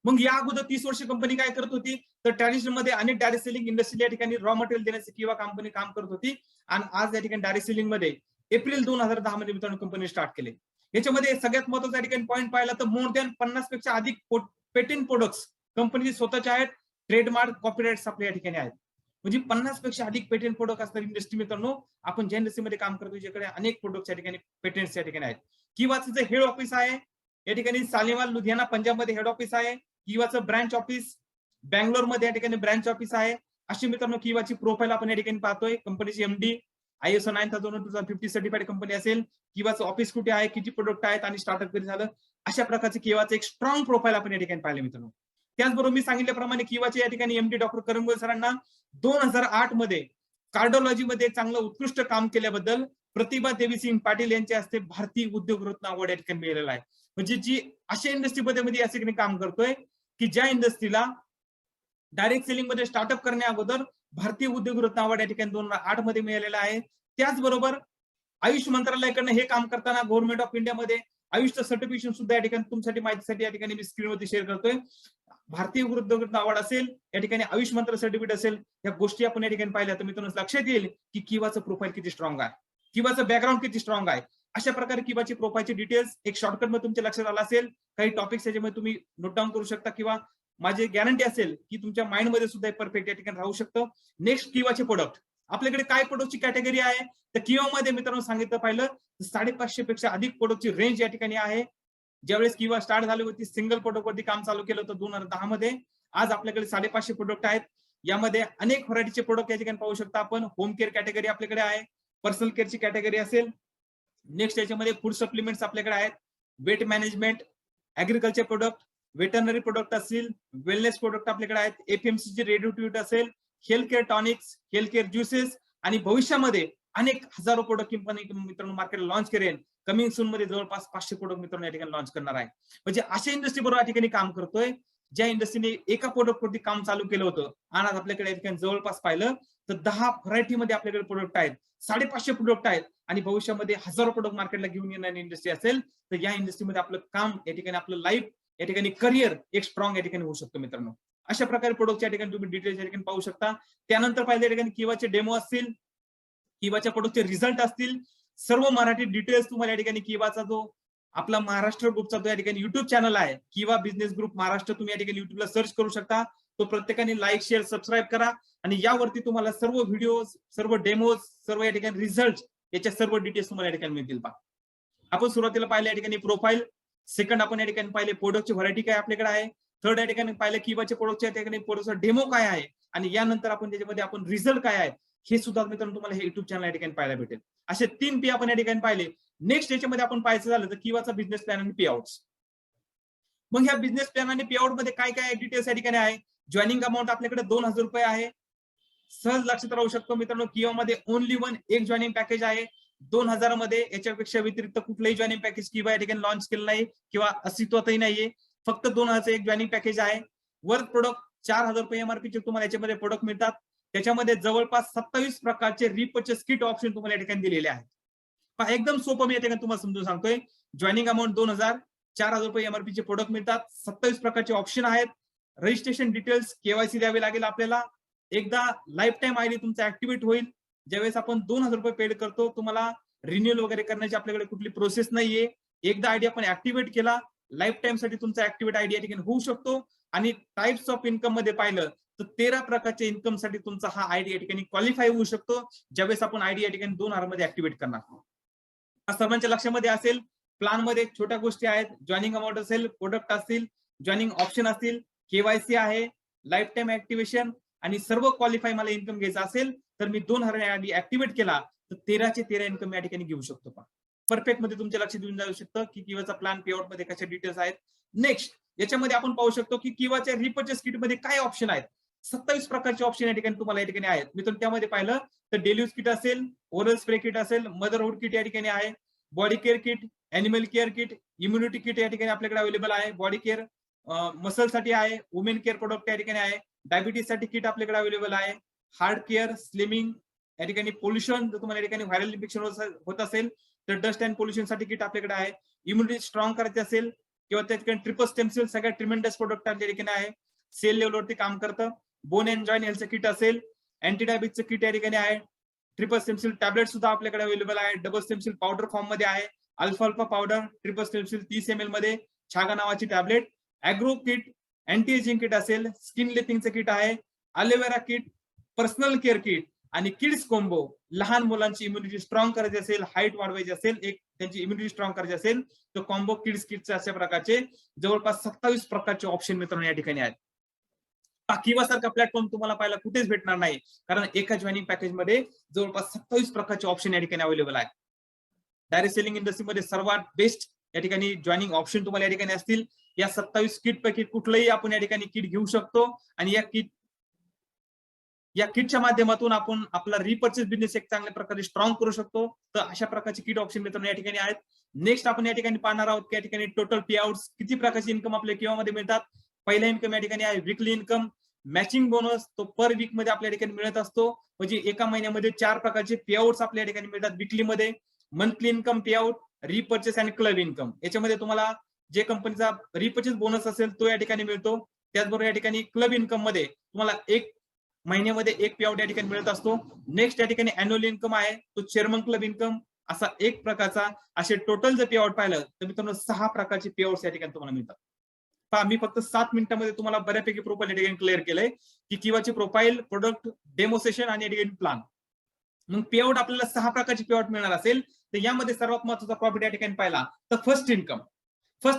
A: मग या अगोदर 30 वर्ष कंपनी काय करत होती तर ट्रॅडिशनल मध्ये अनेक डायरेक्ट सेलिंग इंडस्ट्री या ठिकाणी रॉ मटेरियल देण्याची किंवा कंपनी काम करत होती. आणि आज या ठिकाणी डायरेक्ट सेलिंग मध्ये एप्रिल 2010 मध्ये मित्रांनो कंपनी स्टार्ट केली. याच्यामध्ये सगळ्यात महत्त्वाचा या ठिकाणी पॉईंट पाहिला तर मोर दॅन 50 पेक्षा अधिक पेटेंट प्रोडक्ट्स कंपनीचे स्वतःचे आहेत. ट्रेडमार्क कॉपीराइट्स आपल्या या ठिकाणी आहेत. म्हणजे 50 पेक्षा अधिक पेटेंट प्रोडक्ट असणारी इंडस्ट्री मित्रांनो आपण ज्या इंडस्ट्रीमध्ये काम करतो ज्याकडे अनेक प्रोडक्ट्स या ठिकाणी पेटेंट्स या ठिकाणी आहेत. किवाचं जे हेड ऑफिस आहे या ठिकाणी सालेवाल लुधियाना पंजाबमध्ये हेड ऑफिस आहे. किवाचं ब्रांच ऑफिस बँगलोरमध्ये या ठिकाणी ब्रांच ऑफिस आहे. अशी मित्रांनो किवाची प्रोफाईल आपण या ठिकाणी पाहतोय. कंपनीची MD ISO 9001:2015 सर्टिफाईड कंपनी असेल. किवाचं ऑफिस कुठे आहे, किती प्रोडक्ट आहेत आणि स्टार्टअप कधी झालं, अशा प्रकारचे किवाचं एक स्ट्रॉंग प्रोफाईल आपण या ठिकाणी पाहिले मित्रांनो. त्याचबरोबर मी सांगितल्याप्रमाणे किवाचे या ठिकाणी MD डॉक्टर करण गोयल सरांना 2008 मध्ये कार्डिओलॉजीमध्ये चांगलं उत्कृष्ट काम केल्याबद्दल प्रतिभा देवी सिंग पाटील यांच्या हस्ते भारतीय उद्योग रत्न अवॉर्ड या ठिकाणी मिळालेला आहे. म्हणजे जी अशा इंडस्ट्रीमध्ये या ठिकाणी काम करतोय की ज्या इंडस्ट्रीला डायरेक्ट सेलिंग मध्ये स्टार्टअप करण्या अगोदर भारतीय उद्योग रत्न अवॉर्ड या ठिकाणी 2008 मध्ये मिळालेला आहे. त्याचबरोबर आयुष मंत्रालयाकडनं हे काम करताना गव्हर्नमेंट ऑफ इंडियामध्ये आयुषचं सर्टिफिकेशन सुद्धा या ठिकाणी तुमच्यासाठी माहितीसाठी या ठिकाणी मी स्क्रीनवरती शेअर करतोय. भारतीय उद्योग रत्न अवॉर्ड असेल, या ठिकाणी आयुष मंत्रालय सर्टिफिकेट असेल, या गोष्टी आपण या ठिकाणी पाहिल्या तर मित्रांनो लक्षात येईल की किवाचं प्रोफाईल किती स्ट्रॉंग आहे, किवाचं बॅकग्राऊंड किती स्ट्रॉंग आहे. अशा प्रकारे किवाची प्रोफाईलची डिटेल्स एक शॉर्टकट मध्ये तुमच्या लक्षात आला असेल. काही टॉपिक्स याच्यामध्ये तुम्ही नोट डाऊन करू शकता किंवा माझी गॅरंटी असेल की तुमच्या माइंड मध्ये सुद्धा परफेक्ट या ठिकाणी राहू शकतं. नेक्स्ट किवाचे प्रोडक्ट. आपल्याकडे काय प्रोडक्टची कॅटेगरी आहे तर किवामध्ये मित्रांनो सांगितलं पाहिलं 550 पेक्षा अधिक प्रोडक्टची रेंज या ठिकाणी आहे. ज्यावेळेस किवा स्टार्ट झाली होती सिंगल प्रोडक्ट वरती काम चालू केलं होतं 2010 मध्ये. आज आपल्याकडे 550 प्रोडक्ट आहेत. यामध्ये अनेक व्हरायटीचे प्रोडक्ट या ठिकाणी पाहू शकता आपण. होम केअर कॅटेगरी आपल्याकडे आहे, पर्सनल केअरची कॅटेगरी असेल. नेक्स्ट याच्यामध्ये फूड सप्लिमेंट्स आपल्याकडे आहेत, weight management, agriculture product, veterinary product असतील, वेलनेस प्रोडक्ट आपल्याकडे आहेत, FMCG रेडी टू यूट असेल, health care tonics, health care juices आणि भविष्यामध्ये अनेक हजारो प्रोडक्ट कंपनी मित्रांनो मार्केटला लॉन्च करेल. कमिंग सून मध्ये जवळपास 500 प्रोडक्ट मित्रांनो या ठिकाणी लॉन्च करणार आहे. म्हणजे अशा इंडस्ट्री बरोबर या ठिकाणी काम करतोय ज्या इंडस्ट्रीने एका प्रोडक्ट वरती काम चालू केलं होतं. आणि आज आपल्याकडे या ठिकाणी जवळपास पाहिलं तर 10 व्हरायटीमध्ये आपल्याकडे प्रोडक्ट आहेत, 550 प्रोडक्ट आहेत आणि भविष्यामध्ये हजारो प्रोडक्ट मार्केटला घेऊन येणारी इंडस्ट्री असेल तर या इंडस्ट्रीमध्ये आपलं काम या ठिकाणी आपलं लाईफ या ठिकाणी करिअर एक स्ट्रॉंग या ठिकाणी होऊ शकतो मित्रांनो. अशा प्रकारे प्रोडक्टच्या ठिकाणी तुम्ही डिटेल्स या ठिकाणी पाहू शकता. त्यानंतर पाहिजे या ठिकाणी किवाचे डेमो असतील, किवाच्या प्रोडक्टचे रिझल्ट असतील, सर्व मराठी डिटेल्स तुम्हाला या ठिकाणी किवाचा जो आपला महाराष्ट्र ग्रुपचा जो या ठिकाणी युट्यूब चॅनल आहे किवा बिझनेस ग्रुप महाराष्ट्र, तुम्ही या ठिकाणी युट्यूबला सर्च करू शकता. तो प्रत्येकाने लाईक शेअर सबस्क्राईब करा आणि यावरती तुम्हाला सर्व व्हिडिओ, सर्व डेमोज, सर्व या ठिकाणी रिझल्ट याच्या सर्व डिटेल्स तुम्हाला या ठिकाणी मिळतील. पहा आपण सुरुवातीला पाहिलं या ठिकाणी प्रोफाईल, सेकंड आपण या ठिकाणी पाहिले प्रोडक्टची व्हरायटी काय आपल्याकडे आहे, थर्ड या ठिकाणी पाहिलं किवाचे प्रोडक्टच्या ठिकाणी प्रोडक्टचा डेमो काय आहे आणि यानंतर आपण त्याच्यामध्ये आपण रिझल्ट काय आहे हे सुद्धा मित्रांनो तुम्हाला हे युट्यूब चॅनल या ठिकाणी पाहायला भेटेल. असे 3 P आपण या ठिकाणी पाहिले. नेक्स्ट याच्यामध्ये आपण पाहायचं झालं तर किवाचा बिझनेस प्लॅन आणि पे आउट्स. मग ह्या बिझनेस प्लॅन आणि पे आउट मध्ये काय काय डिटेल्स या ठिकाणी आहे. जॉईनिंग अमाऊंट आपल्याकडे 2000 रुपये आहे. सहज लक्षात राहू शकतो मित्रांनो किवामध्ये ओनली वन एक जॉईनिंग पॅकेज आहे 2000 मध्ये. याच्यापेक्षा व्यतिरिक्त कुठलंही जॉईनिंग पॅकेज किंवा या ठिकाणी लॉन्च केलं नाही किंवा अस्तित्वातही नाहीये. फक्त 2000 एक जॉईनिंग पॅकेज आहे. वर्क प्रोडक्ट 4000 रुपये MRP चे तुम्हाला याच्यामध्ये प्रोडक्ट मिळतात. त्याच्यामध्ये जवळपास 27 प्रकारचे रिपर्चेस किट ऑप्शन तुम्हाला या ठिकाणी दिलेले आहेत. एकदम सोपं मी या ठिकाणी तुम्हाला समजून सांगतोय. जॉईनिंग अमाऊंट 2000, ₹4000 एमआरपीचे प्रोडक्ट मिळतात. 27 प्रकारचे ऑप्शन आहेत. रजिस्ट्रेशन डिटेल्स केवायसी द्यावे लागेल आपल्याला. एकदा लाईफ टाईम आयडी तुमचा ऍक्टिव्हेट होईल. ज्यावेळेस आपण ₹2000 पेड करतो, तुम्हाला रिन्युअल वगैरे करण्याची आपल्याकडे कुठली प्रोसेस नाहीये. एकदा आयडी आपण ऍक्टिव्हेट केला, लाईफ टाईम साठी तुमचा ऍक्टिव्हेट आयडी या ठिकाणी होऊ शकतो. आणि टाइप्स ऑफ इन्कम मध्ये पाहिलं तर 13 प्रकारच्या इन्कम साठी तुमचा हा आयडी या ठिकाणी क्वालिफाय होऊ शकतो, ज्यावेळेस आपण आयडी या ठिकाणी 2 मध्ये ऍक्टिव्हेट करणार. सर्वांच्या लक्षामध्ये असेल, प्लॅन मध्ये छोट्या गोष्टी आहेत. जॉईनिंग अमाऊंट असेल, प्रोडक्ट असतील, जॉईनिंग ऑप्शन असतील, केवायसी आहे, लाईफ टाईम ऍक्टिव्हेशन आणि सर्व क्वालिफाय मला इन्कम घ्यायचा असेल तर मी 2000 आयडी ऍक्टिव्हेट केला तर 13चे 13 इन्कम या ठिकाणी घेऊ शकतो. परफेक्ट मध्ये तुमच्या लक्ष देऊन जाऊ शकतं की किवाचा प्लॅन पेआउट मध्ये कशा डिटेल्स आहेत. नेक्स्ट याच्यामध्ये आपण पाहू शकतो की किवाच्या रिपर्चेस किट मध्ये काय ऑप्शन आहेत. 27 प्रकारचे ऑप्शन या ठिकाणी तुम्हाला या ठिकाणी आहेत. मित्रांनो, त्यामध्ये पाहिलं तर डेली यूज किट असेल, ओरल स्प्रे किट असेल, मदरहुड किट या ठिकाणी आहे, body care kit, animal care kit, immunity kit या ठिकाणी आपल्याकडे अवेलेबल आहे, बॉडी केअर मसल साठी आहे, वुमेन केअर प्रोडक्ट या ठिकाणी आहे, डायबिटीज साठी किट आपल्याकडे अवेलेबल आहे, हार्ट केअर, स्लिमिंग या ठिकाणी, पोल्युशन जर तुम्हाला या ठिकाणी व्हायरल इन्फेक्शन होत असेल तर डस्ट अँड पोल्युशन साठी किट आपल्याकडे आहे, इम्युनिटी स्ट्रॉंग करायची असेल किंवा त्या ठिकाणी ट्रिपल स्टेम सेल सगळ्यात ट्रिमेंडस प्रोडक्ट आपल्या ठिकाणी आहे, सेल लेवलवरती काम करतं, बोन अँड जॉईंट हेल्थचं किट असेल, अँटी डायबिटीजचं किट या ठिकाणी आहे, ट्रिपल स्टेम सेल टॅबलेट सुद्धा आपल्याकडे अवेलेबल आहे, double stem cell powder form मध्ये आहे, alpha alpha powder, triple stem cell 30 ml मध्ये, छागा नावाची tablet, agro kit, anti ageing kit असेल, स्किन लिपिंगचं किट आहे, aloe vera kit, personal care kit आणि किड्स कॉम्बो. लहान मुलांची इम्युनिटी स्ट्रॉंग करायची असेल, हाईट वाढवायची असेल, एक त्यांची इम्युनिटी स्ट्रॉंग करायची असेल तर कॉम्बो किड्स किटचे अशा प्रकारचे जवळपास 27 प्रकारचे ऑप्शन मित्रांनो या ठिकाणी आहेत. किवा सारखा प्लॅटफॉर्म तुम्हाला पाहायला कुठेच भेटणार नाही, कारण एका जॉईनिंग पॅकेज मध्ये जवळपास 27 प्रकारचे ऑप्शन या ठिकाणी अवेलेबल आहे. डायरेक्ट सेलिंग इंडस्ट्रीमध्ये सर्वात बेस्ट या ठिकाणी जॉईनिंग ऑप्शन तुम्हाला या ठिकाणी असतील. या 27 किट पैकी कुठलंही आपण या ठिकाणी किट घेऊ शकतो आणि या किटच्या माध्यमातून आपण आपला रिपर्चेस बिझनेस एक चांगल्या प्रकारे स्ट्रॉंग करू शकतो. तर अशा प्रकारचे किट ऑप्शन मित्रांनो या ठिकाणी आहेत. नेक्स्ट आपण या ठिकाणी पाहणार आहोत की या ठिकाणी टोटल पे आउट्स किती प्रकारचे इन्कम आपल्या किंवा मध्ये मिळतात. पहिला इन्कम या ठिकाणी आहे विकली इन्कम, मॅचिंग बोनस तो पर वीक मध्ये आपल्या ठिकाणी मिळत असतो. म्हणजे एका महिन्यामध्ये 4 प्रकारचे पे आउट्स आपल्या ठिकाणी मिळतात विकली मध्ये. मंथली इन्कम पे आउट, रिपर्चेस आणि क्लब इन्कम. याच्यामध्ये तुम्हाला जे कंपनीचा रिपर्चेस बोनस असेल तो या ठिकाणी मिळतो. त्याचबरोबर या ठिकाणी क्लब इन्कम मध्ये तुम्हाला एक महिन्यामध्ये एक पे आउट या ठिकाणी मिळत असतो. नेक्स्ट या ठिकाणी अॅन्युअल इन्कम आहे तो चेअरमन क्लब इन्कम, असा एक प्रकारचा. असे टोटल जर पे आउट पाहिलं तर मित्रांनो 6 प्रकारचे पे आउट्स या ठिकाणी तुम्हाला मिळतात. मी फक्त 7 मिनिटांमध्ये तुम्हाला बऱ्यापैकी प्रोफाईल या ठिकाणी क्लिअर केलंय की किवाची प्रोफाईल, प्रोडक्ट, डेमो सेशन आणि या ठिकाणी प्लॅन. मग पे आउट आपल्याला 6 प्रकारचे पे आउट मिळणार असेल तर यामध्ये सर्वात महत्त्वाचा प्रॉफिट या ठिकाणी पाहिला तर फर्स्ट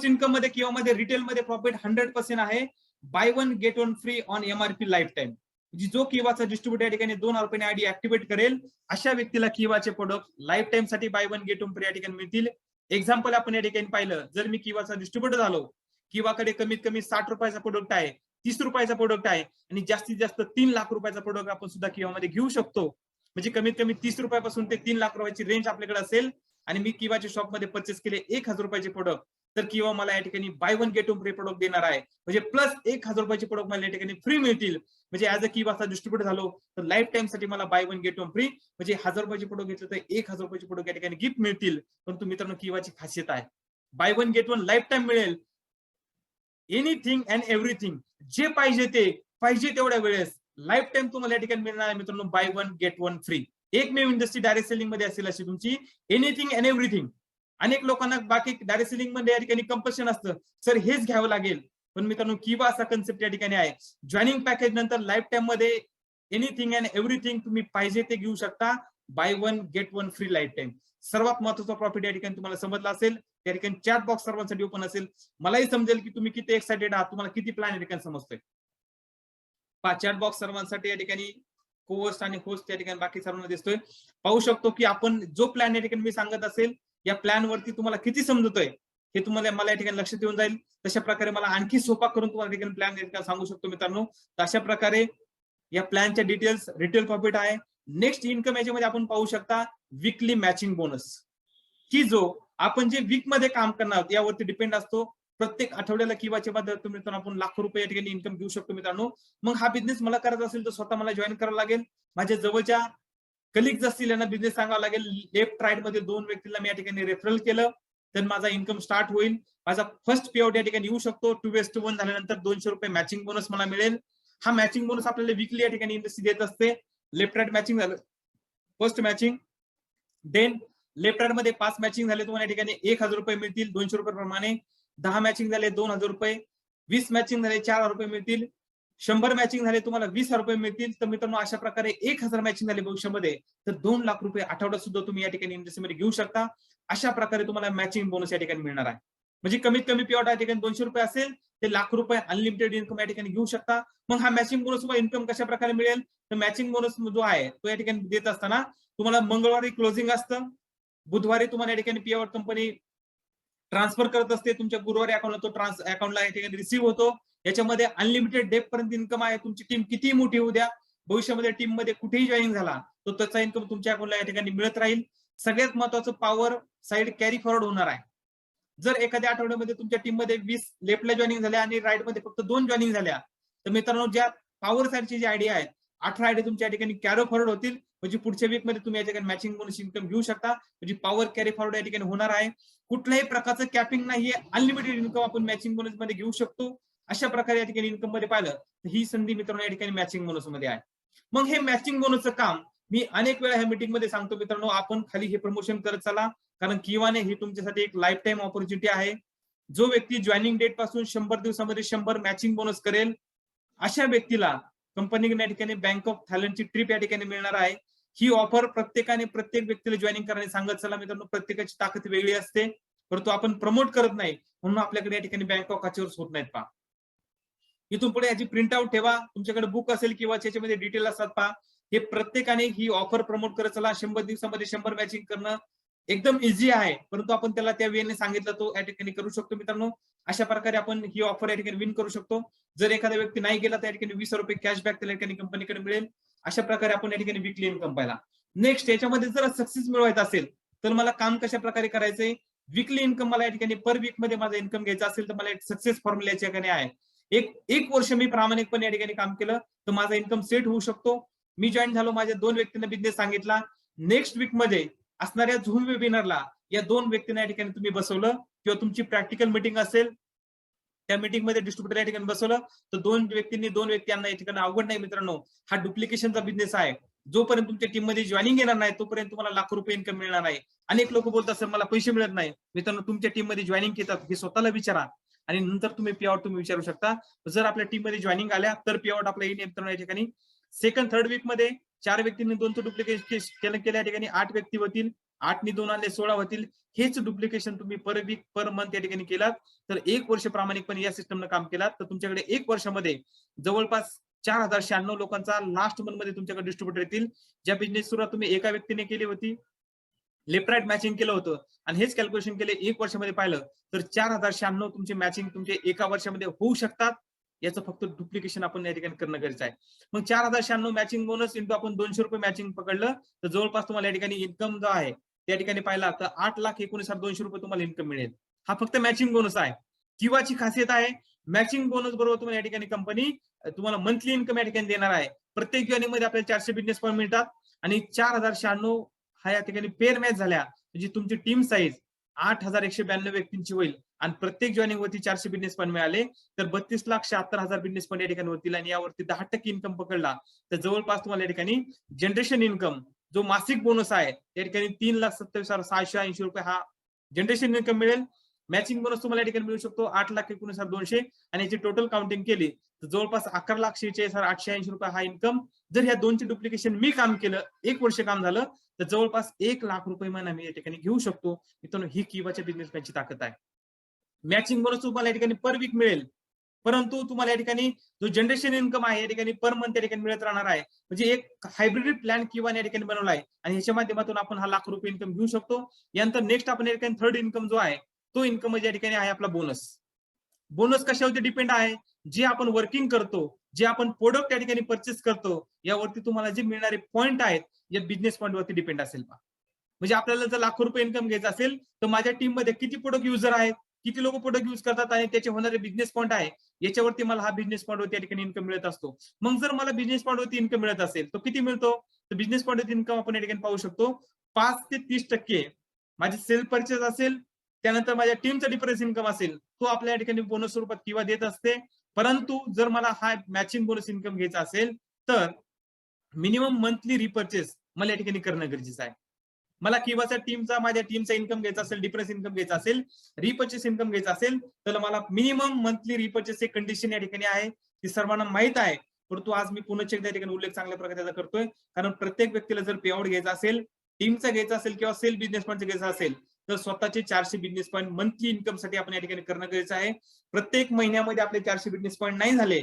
A: इन्कम मध्ये किंवा मध्ये रिटेल मध्ये प्रॉफिट 100% आहे. By one get one free on MRP life time. जो किवाचा डिस्ट्रीब्युटर या ठिकाणी 2 रुपये आयडी ऍक्टिव्हेट करेल अशा व्यक्तीला किवाचे प्रोडक्ट लाईफ टाईम साठी by one get one free या ठिकाणी मिळतील. एक्झाम्पल आपण या ठिकाणी पाहिलं, जर मी किवाचा डिस्ट्रीब्युटर झालो, किवाकडे कमीत कमी 60 रुपयाचा प्रोडक्ट आहे, 30 रुपयाचा प्रोडक्ट आहे आणि जास्तीत जास्त 3 लाख रुपयाचा प्रोडक्ट आपण सुद्धा किवामध्ये घेऊ शकतो. म्हणजे कमीत कमी 30 रुपयापासून ते 3 लाख रुपयाची रेंज आपल्याकडे असेल आणि मी किवाच्या शॉपमध्ये परचेस केले 1000 रुपयाचे प्रोडक्ट तर किंवा मला या ठिकाणी by one get one free product देणार आहे. म्हणजे प्लस 1000 रुपयाचे प्रोडक्ट मला या ठिकाणी फ्री मिळतील. म्हणजे ऍज अ किवाचा डिस्ट्रीब्युटर झालो तर लाईफ टाईम साठी मला by one get one free म्हणजे 1000 रुपयाचे प्रोडक्ट घेतलं तर 1000 रुपयाचे प्रोडक्ट या ठिकाणी गिफ्ट मिळतील. परंतु मित्रांनो किवाची खासियत आहे by one get one life time मिळेल. एनिथिंग अँड एव्हरीथिंग, जे पाहिजे ते पाहिजे तेवढ्या वेळेस लाईफ टाईम तुम्हाला या ठिकाणी मिळणार आहे मित्रांनो by one get one free. एकमेव इंडस्ट्री डायरेक्ट सेलिंग मध्ये असेल अशी तुमची एनिथिंग अँड एव्हरीथिंग. अनेक लोकांना बाकी डायरेक्ट सेलिंग मध्ये या ठिकाणी कंपल्शन असतं, सर हेच घ्यावं लागेल. पण मित्रांनो किवा असा कन्सेप्ट या ठिकाणी आहे. जॉईनिंग पॅकेज नंतर लाईफ टाईम मध्ये एनिथिंग अँड एव्हरीथिंग तुम्ही पाहिजे ते घेऊ शकता. By one get one free life time. सर्वात महत्त्वाचा प्रॉफिट या ठिकाणी तुम्हाला समजला असेल. त्या ठिकाणी चॅट बॉक्स सर्वांसाठी ओपन असेल. मलाही समजेल की तुम्ही किती एक्साइटेड आहात, तुम्हाला किती प्लॅन या ठिकाणी समजतोय. चॅट बॉक्स सर्वांसाठी या ठिकाणी कोहोस्ट आणि होस्ट या ठिकाणी बाकी सर्वांना दिसतोय. पाहू शकतो की आपण जो प्लॅन या ठिकाणी मी सांगत असेल या प्लॅन वरती तुम्हाला किती समजतोय हे तुम्हाला मला या ठिकाणी लक्षात येऊन जाईल. तशा प्रकारे मला आणखी सोपा करून तुम्हाला ठिकाणी प्लॅन सांगू शकतो मित्रांनो. तर अशा प्रकारे या प्लॅनच्या डिटेल्स, रिटेल प्रॉफिट आहे. नेक्स्ट इन्कम याच्यामध्ये आपण पाहू शकता विकली मॅचिंग बोनस, की जो आपण जे वीक मध्ये काम करणार आहोत यावरती डिपेंड असतो. प्रत्येक आठवड्याला किंवाच्या माध्यमातून आपण लाखो रुपये या ठिकाणी इन्कम घेऊ शकतो मित्रांनो. मग हा बिझनेस मला करायचा असेल तर स्वतः मला जॉईन करावं लागेल. माझ्या जवळच्या कलिग्स असतील यांना बिझनेस सांगावा लागेल. लेफ्ट राईट मध्ये 2 व्यक्तीला मी या ठिकाणी रेफरल केलं तर माझा इन्कम स्टार्ट होईल. माझा फर्स्ट पे आउट या ठिकाणी येऊ शकतो. 2:1 झाल्यानंतर 200 रुपये मॅचिंग बोनस मला मिळेल. हा मॅचिंग बोनस आपल्याला वीकली या ठिकाणी इंडस्ट्री देत असते. लेफ्ट राईट मॅचिंग झालं, first matching, then left right मध्ये 5 मॅचिंग झाले तुम्हाला या ठिकाणी 1000 रुपये मिळतील 200 रुपये प्रमाणे. 10 मॅचिंग झाले 2000 रुपये. 20 मॅचिंग झाले 4000 रुपये मिळतील. 100 मॅचिंग झाले तुम्हाला 20,000 रुपये मिळतील. तर मित्रांनो अशा प्रकारे 1000 मॅचिंग झाले भविष्यामध्ये तर 2 लाख रुपये आठवड्यात सुद्धा तुम्ही या ठिकाणी इंडस्ट्रीमध्ये घेऊ शकता. अशा प्रकारे तुम्हाला मॅचिंग बोनस या ठिकाणी मिळणार आहे. म्हणजे कमीत कमी पे आउट या ठिकाणी 200 रुपये असेल ते लाख रुपये अनलिमिटेड इन्कम या ठिकाणी घेऊ शकता. मग हा मॅचिंग बोनस तुम्हाला इन्कम कशा प्रकारे मिळेल? तर मॅचिंग बोनस जो आहे तो या ठिकाणी देत असताना तुम्हाला मंगळवारी क्लोजिंग असतं, बुधवारी तुम्हाला या ठिकाणी पे आउट कंपनी ट्रान्सफर करत असते तुमच्या गुरुवारी अकाउंटला, तो अकाउंटला या ठिकाणी रिसिव्ह होतो. याच्यामध्ये अनलिमिटेड डेप पर्यंत इन्कम आहे. तुमची टीम कितीही मोठी होऊ द्या, भविष्यामध्ये टीम मध्ये कुठेही जॉईनिंग झाला तो त्याचा इन्कम तुमच्या अकाउंटला या ठिकाणी मिळत राहील. सगळ्यात महत्वाचं पॉवर साइड कॅरी फॉरवर्ड होणार आहे. जर एखाद्या आठवड्यामध्ये तुमच्या टीम मध्ये 20 लेफ्टला जॉईनिंग झाल्या आणि राईट मध्ये फक्त 2 जॉईनिंग झाल्या तर मित्रांनो ज्या पॉवर साइडची जी आयडिया आहे 18 आयडिया तुमच्या या ठिकाणी कॅरी फॉरवर्ड होतील. म्हणजे पुढच्या वीक मध्ये तुम्ही या ठिकाणी मॅचिंग बोनस इन्कम घेऊ शकता. म्हणजे पॉवर कॅरी फॉरवर्ड या ठिकाणी होणार आहे. कुठल्याही प्रकारचं कॅपिंग नाहीये, अनलिमिटेड इन्कम आपण मॅचिंग बोनस मध्ये घेऊ शकतो. अशा प्रकारे या ठिकाणी इन्कम मध्ये पाहिलं तर ही संधी मित्रांनो या ठिकाणी मॅचिंग बोनस मध्ये आहे. मग हे मॅचिंग बोनसचं काम मी अनेक वेळा ह्या मीटिंग मध्ये सांगतो मित्रांनो, आपण खाली हे प्रमोशन करत चला, कारण किवाने ही तुमच्यासाठी एक लाईफ टाईम ऑपॉर्च्युनिटी आहे. जो व्यक्ती जॉईनिंग डेट पासून 100 दिवसामध्ये 100 मॅचिंग बोनस करेल अशा व्यक्तीला कंपनीने या ठिकाणी बँक ऑफ थायलंडची ट्रिप या ठिकाणी मिळणार आहे. ही ऑफर प्रत्येकाने प्रत्येक व्यक्तीला जॉईनिंग करायला सांगत चला मित्रांनो. प्रत्येकाची ताकद वेगळी असते, परंतु आपण प्रमोट करत नाही म्हणून आपल्याकडे या ठिकाणी बँक ऑफ अचिव्हर्स होत नाहीत. पहा इथून पुढे याची प्रिंट आउट ठेवा, तुमच्याकडे बुक असेल किंवा त्याच्यामध्ये डिटेल असतात पहा. हे प्रत्येकाने ही ऑफर प्रमोट करत चला. 100 दिवसामध्ये 100 मॅचिंग करणं एकदम इझी आहे, परंतु आपण त्याला त्या वेळेने सांगितलं तो या ठिकाणी करू शकतो मित्रांनो. अशा प्रकारे आपण ही ऑफर या ठिकाणी विन करू शकतो. जर एखादा व्यक्ती नाही गेला तर या ठिकाणी 20 रुपये कॅशबॅक त्याला या ठिकाणी कंपनीकडे मिळेल. अशा प्रकारे आपण या ठिकाणी विकली इन्कम पाहिला. नेक्स्ट याच्यामध्ये जर सक्सेस मिळवायचा असेल तर मला काम कशा प्रकारे करायचंय? विकली इन्कम मला या ठिकाणी पर वीक मध्ये माझा इन्कम घ्यायचा असेल तर मला एक सक्सेस फॉर्म्युला या ठिकाणी आहे. एक वर्ष मी प्रामाणिकपणे या ठिकाणी काम केलं तर माझा इन्कम सेट होऊ शकतो. मी जॉईन झालो, माझ्या 2 व्यक्तींना बिझनेस सांगितला. नेक्स्ट वीक मध्ये असणाऱ्या झूम वेबिनारला या 2 व्यक्तींना या ठिकाणी तुम्ही बसवलं किंवा तुमची प्रॅक्टिकल मीटिंग असेल त्या मीटिंग मध्ये डिस्ट्रीब्युटर या ठिकाणी बसवलं तर 2 व्यक्तींना या ठिकाणी अवघड नाही मित्रांनो. हा डुप्लिकेशनचा बिझनेस आहे. जोपर्यंत तुमच्या टीम मध्ये जॉईनिंग येणार नाही तोपर्यंत तुम्हाला लाख रुपये इन्कम मिळणार नाही. अनेक लोक बोलतात सर मला पैसे मिळत नाही. मित्रांनो तुमच्या टीम मध्ये जॉईनिंग घेतात हे स्वतःला विचारा आणि नंतर तुम्ही पे आउट तुम्ही विचारू शकता. जर आपल्या टीम मध्ये जॉईनिंग आल्या तर पे आउट आपल्या येईल मित्रांनो. या ठिकाणी सेकंड थर्ड वीक मध्ये 4 व्यक्तींनी 2 डुप्लिकेशन केलं या ठिकाणी 8 व्यक्ती होतील. 8 नी 2 आले 16 होतील. हेच डुप्लिकेशन तुम्ही पर वीक पर मंथ या ठिकाणी केलात तर 1 वर्ष प्रामाणिकपणे या सिस्टमनं काम केलात तर तुमच्याकडे 1 वर्षामध्ये जवळपास 4096 लोकांचा लास्ट मंथ मध्ये तुमच्याकडे डिस्ट्रीब्युटर येतील. ज्या बिझनेस सुरुवात तुम्ही एका व्यक्तीने केली होती, लेफ्ट राईट मॅचिंग केलं होतं आणि हेच कॅल्क्युलेशन केले 1 वर्षामध्ये पाहिलं तर 4096 तुमचे मॅचिंग तुमचे एका वर्षामध्ये होऊ शकतात. याचं फक्त डुप्लिकेशन आपण या ठिकाणी करणं गरजेचं आहे. मग 4096 मॅचिंग बोनस इंटू आपण 200 रुपये मॅचिंग पकडलं तर जवळपास तुम्हाला या ठिकाणी इन्कम जो आहे त्या ठिकाणी पाहिला तर 8,19,200 रुपये तुम्हाला इन्कम मिळेल. हा फक्त मॅचिंग बोनस आहे. किंवाची खासियत आहे मॅचिंग बोनस बरोबर तुम्हाला या ठिकाणी कंपनी तुम्हाला मंथली इन्कम या ठिकाणी देणार आहे. प्रत्येक जॉईनिंग मध्ये आपल्याला 400 बिझनेस पॉईंट मिळतात आणि 4096 हा या ठिकाणी पेअर मॅच झाल्या म्हणजे तुमची टीम साईज 8192 व्यक्तींची होईल आणि प्रत्येक जॉईनिंग वरती 400 बिझनेस पॉईंट मिळाले तर 32,76,000 बिझनेस पॉईंट या ठिकाणी होतील आणि यावरती 10% इन्कम पकडला तर जवळपास तुम्हाला या ठिकाणी जनरेशन इन्कम जो मासिक बोनस आहे त्या ठिकाणी 3,27,680 रुपये हा जनरेशन इन्कम मिळेल. मॅचिंग बोनस तुम्हाला या ठिकाणी मिळू शकतो 8,19,200 आणि याची टोटल काउंटिंग केली तर जवळपास 11,46,880 रुपये हा इन्कम. जर ह्या 2चे डुप्लिकेशन मी काम केलं 1 वर्ष काम झालं तर जवळपास 1 लाख रुपये महिना मी या ठिकाणी घेऊ शकतो. मित्रांनो ही किवाच्या बिझनेसमॅनची ताकद आहे. मॅचिंग बोनस तुम्हाला या ठिकाणी पर वीक मिळेल, परंतु तुम्हाला या ठिकाणी जो जनरेशन इन्कम आहे या ठिकाणी पर मंथ या ठिकाणी मिळत राहणार आहे. म्हणजे एक हायब्रिड प्लॅन किंवा या ठिकाणी बनवला आहे आणि ह्याच्या माध्यमातून आपण हा लाख रुपये इन्कम घेऊ शकतो. यानंतर नेक्स्ट आपण या ठिकाणी थर्ड इन्कम जो आहे तो इन्कम या ठिकाणी आहे आपला बोनस. बोनस कशावरती डिपेंड आहे? जे आपण वर्किंग करतो, जे आपण प्रोडक्ट या ठिकाणी परचेस करतो यावरती तुम्हाला जे मिळणारे पॉईंट आहेत या बिझनेस पॉईंट वरती डिपेंड असेल. म्हणजे आपल्याला जर लाखो रुपये इन्कम घ्यायचं असेल तर माझ्या टीम मध्ये किती प्रोडक्ट युजर आहेत, किती लोक प्रोडक्ट युज करतात आणि त्याचे होणारे बिझनेस पॉईंट आहे याच्यावरती मला हा बिझनेस पॉईंट वरती या ठिकाणी इन्कम मिळत असतो. मग जर मला बिझनेस पॉईंट वरती इन्कम मिळत असेल तर किती मिळतो? तर बिझनेस पॉईंट वरती इन्कम आपण या ठिकाणी पाहू शकतो 5 ते 30% माझे सेल परचेस असेल त्यानंतर माझ्या टीमचा डिफरन्स इन्कम असेल तो आपल्या या ठिकाणी बोनस स्वरूपात किंवा देत असते. परंतु जर मला हा मॅचिंग बोनस इन्कम घ्यायचा असेल तर मिनिमम मंथली रिपर्चेस मला या ठिकाणी करणं गरजेचं आहे. मला किंवाचा टीमचा माझ्या टीमचा इन्कम घ्यायचा असेल, डिफरन्स इन्कम घ्यायचा असेल, रिपर्चेस इन्कम घ्यायचा असेल तर मला मिनिमम मंथली रिपर्चेस एक कंडिशन या ठिकाणी आहे, ती सर्वांना माहित आहे. परंतु आज मी पुन्हा एकदा या ठिकाणी उल्लेख चांगल्या प्रकारे त्याचा करतोय, कारण प्रत्येक व्यक्तीला जर पे आउट घ्यायचा असेल, टीमचा घ्यायचा असेल किंवा सेल बिझनेस पॉईंटचा घ्यायचा असेल तर स्वतःचे 400 बिझनेस पॉईंट मंथली इन्कम साठी आपण या ठिकाणी करणं गरजेचं आहे. प्रत्येक महिन्यामध्ये आपले 400 बिझनेस पॉईंट नाही झाले,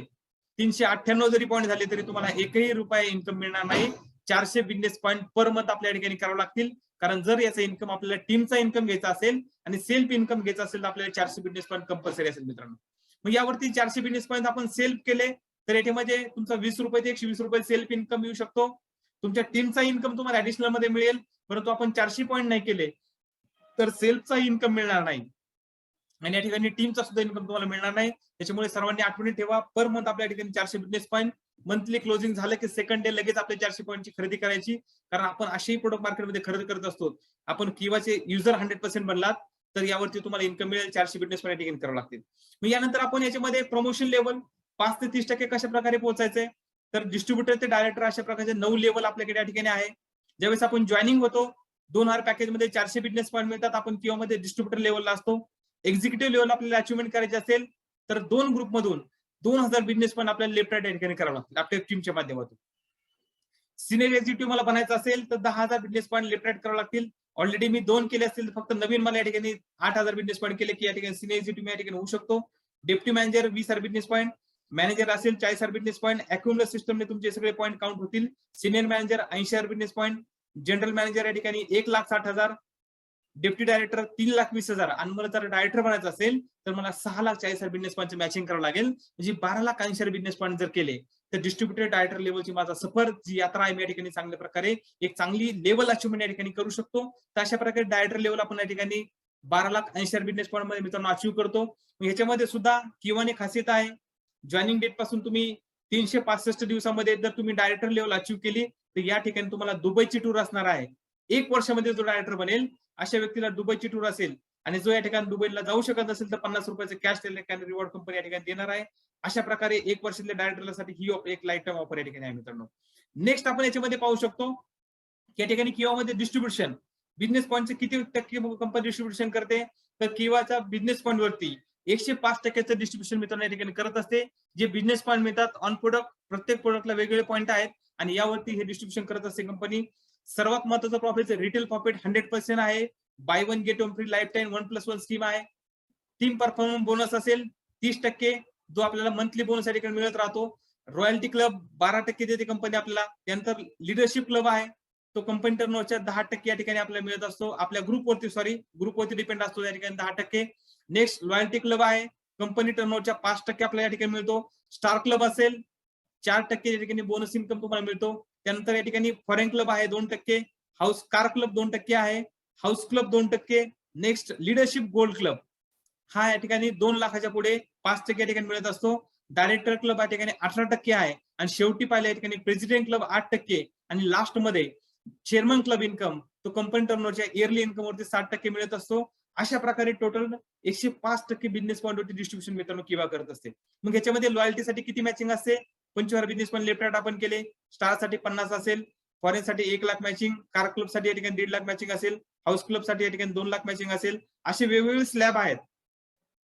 A: 398 जरी पॉईंट झाले तरी तुम्हाला एकही रुपया इन्कम मिळणार नाही. 400 बिझनेस पॉईंट पर मंथ आपल्या ठिकाणी करावं लागतील. कारण जर याचा इन्कम आपल्याला टीमचा इन्कम घ्यायचा असेल आणि सेल्फ इन्कम घ्यायचा असेल तर आपल्याला 400 बिझनेस पॉईंट कंपल्सरी असेल मित्रांनो. मग यावरती 400 बिझनेस पॉईंट आपण सेल्फ केले तर याच्यामध्ये तुमचा 20 रुपये ते 120 रुपये सेल्फ इन्कम येऊ शकतो. तुमच्या टीमचा इन्कम तुम्हाला ऍडिशनल मध्ये मिळेल. परंतु आपण 400 पॉईंट नाही केले तर सेल्फचा इन्कम मिळणार नाही आणि या ठिकाणी टीमचा सुद्धा इन्कम तुम्हाला मिळणार नाही. त्याच्यामुळे सर्वांनी आठवणी ठेवा, पर मंथ आपल्या ठिकाणी 400 बिझनेस पॉईंट मंथली क्लोजिंग झालं की सेकंड डे लगेच आपल्या 400 पॉईंटची खरेदी करायची. कारण आपण असेही प्रोडक्ट मार्केटमध्ये खरेदी करत असतो. आपण किंवाचे युजर 100% बनलात तर यावरती तुम्हाला इन्कम मिळेल. 400 बिझनेस पॉईंट ठिकाणी करावं लागतील. मग यानंतर आपण याच्यामध्ये प्रमोशन लेवल 5 ते 30% कशा प्रकारे पोहोचायचे तर डिस्ट्रीब्युटर ते डायरेक्टर अशा प्रकारचे 9 लेवल आपल्याकडे या ठिकाणी आहे. ज्यावेळेस आपण जॉईनिंग होतो 2000 पॅकेज मध्ये 400 बिझनेस पॉईंट मिळतात. आपण किंवा मध्ये डिस्ट्रीब्युटर लेवलला असतो. एक्झिक्युटिव्ह लेवल आपल्याला अचिव्हमेंट करायचे असेल तर 2 ग्रुपमधून 2000 बिझनेस पॉईंट आपल्याला लेफ्ट राईट या ठिकाणी करावं लागतील आपल्या टीमच्या माध्यमातून. सिनियर एक्झिक्युटिव्ह मला बनायचं असेल तर 10,000 बिझनेस पॉईंट लेफ्ट राईट करावं लागतील. ऑलरेडी मी 2 केले असतील फक्त नवीन मला या ठिकाणी 8,000 बिझनेस पॉईंट केले की या ठिकाणी सिनियर एक्झिक्युटिव्ह या ठिकाणी होऊ शकतो. Deputy manager 20,000 business point, manager असेल 40,000 बिझनेस पॉईंट, अॅक्युमुलेट सिस्टमने तुमचे सगळे पॉईंट काउंट होतील. Senior manager 80,000 business point, general manager या ठिकाणी 1,60,000, डेप्टी डायरेक्टर 3,20,000 आणि मला जर डायरेक्टर बनायचं असेल तर मला 6,40,000 बिझनेस पॉईंटचं मॅचिंग करावं लागेल. म्हणजे 12,80,000 बिझनेस पॉईंट जर केले तर डिस्ट्रीब्युटर डायरेक्टर लेवलची माझा सफर जी यात्रा आहे मी या ठिकाणी चांगल्या प्रकारे एक चांगली लेवल अचिव्हमेंट या ठिकाणी करू शकतो. तर अशा प्रकारे डायरेक्टर लेवल आपण या ठिकाणी 12,80,000 बिझनेस पॉईंट मध्ये मित्रांनो अचीव्ह करतो. ह्याच्यामध्ये सुद्धा किंवा खासियत आहे, जॉईनिंग डेट पासून तुम्ही 365 दिवसामध्ये जर तुम्ही डायरेक्टर लेवल अचीव्ह केली तर या ठिकाणी तुम्हाला दुबईची टूर असणार आहे. 1 वर्षामध्ये जो डायरेक्टर बनेल अशा व्यक्तीला दुबईची टूर असेल आणि जो या ठिकाणी दुबईला जाऊ शकत असेल तर 50 रुपयाचे कॅश रिवॉर्ड कंपनी या ठिकाणी देणार आहे. अशा प्रकारे 1 वर्षातल्या डायरेक्टरसाठी ही एक लाईफ टाईम ऑफर या ठिकाणी आहे मित्रांनो. नेक्स्ट आपण याच्यामध्ये पाहू शकतो या ठिकाणी किंवामध्ये डिस्ट्रीब्युशन बिझनेस पॉईंटचे किती टक्के कंपनी डिस्ट्रीब्युशन करते तर किंवाच्या बिझनेस पॉईंट वरती 105% डिस्ट्रीब्युशन मित्रांनो या ठिकाणी करत असते. जे बिझनेस पॉईंट मिळतात ऑन प्रोडक्ट, प्रत्येक प्रोडक्टला वेगवेगळे पॉईंट आहेत आणि यावरती हे डिस्ट्रीब्युशन करत असते कंपनी. सर्वात महत्वाचं प्रॉफिट रिटेल प्रॉफिट 100% आहे. By one get one free life time 1+1 scheme आहे. टीम परफॉर्मन्स बोनस असेल 30%, जो आपल्याला मंथली बोनस या ठिकाणी मिळत राहतो. रॉयल्टी क्लब 12% देते कंपनी आपल्याला. त्यानंतर लिडरशिप क्लब आहे, तो कंपनी टर्नओव्हरच्या 10% या ठिकाणी आपल्याला मिळत असतो. आपल्या ग्रुपवरती डिपेंड असतो या ठिकाणी 10%. नेक्स्ट लॉयल्टी क्लब आहे, कंपनी टर्नओव्हरच्या 5% आपल्याला या ठिकाणी मिळतो. स्टार क्लब असेल 4% या ठिकाणी बोनस इन्कम तुम्हाला मिळतो. त्यानंतर या ठिकाणी फॉरेन क्लब आहे 2%, हाऊस कार क्लब 2% आहे, house club 2%. Next leadership gold club हा या ठिकाणी 2 लाखाच्या पुढे 5% या ठिकाणी मिळत असतो. डायरेक्टर क्लब या ठिकाणी 18% आहे आणि शेवटी पाहिलं या ठिकाणी प्रेसिडेंट क्लब 8% आणि लास्ट मध्ये चेअरमन क्लब इन्कम तो कंपनी टर्नओव्हरच्या इयरली इन्कम वरती 60% मिळत असतो. अशा प्रकारे टोटल 105% बिझनेस पॉईंट वरती डिस्ट्रीब्युशन मित्रांनो किंवा करत असते. मग याच्यामध्ये लॉयल्टीसाठी किती मॅचिंग असते 25,000 बिझनेस पॉईंट लेफ्ट राईट आपण केले. स्टारसाठी 50 असेल, फॉरेन साठी 1 लाख मॅचिंग, कार क्लब साठी या ठिकाणी 1.5 लाख मॅचिंग असेल, हाऊस क्लब साठी या ठिकाणी 2 लाख मॅचिंग असेल. असे वेगवेगळे स्लॅब आहेत,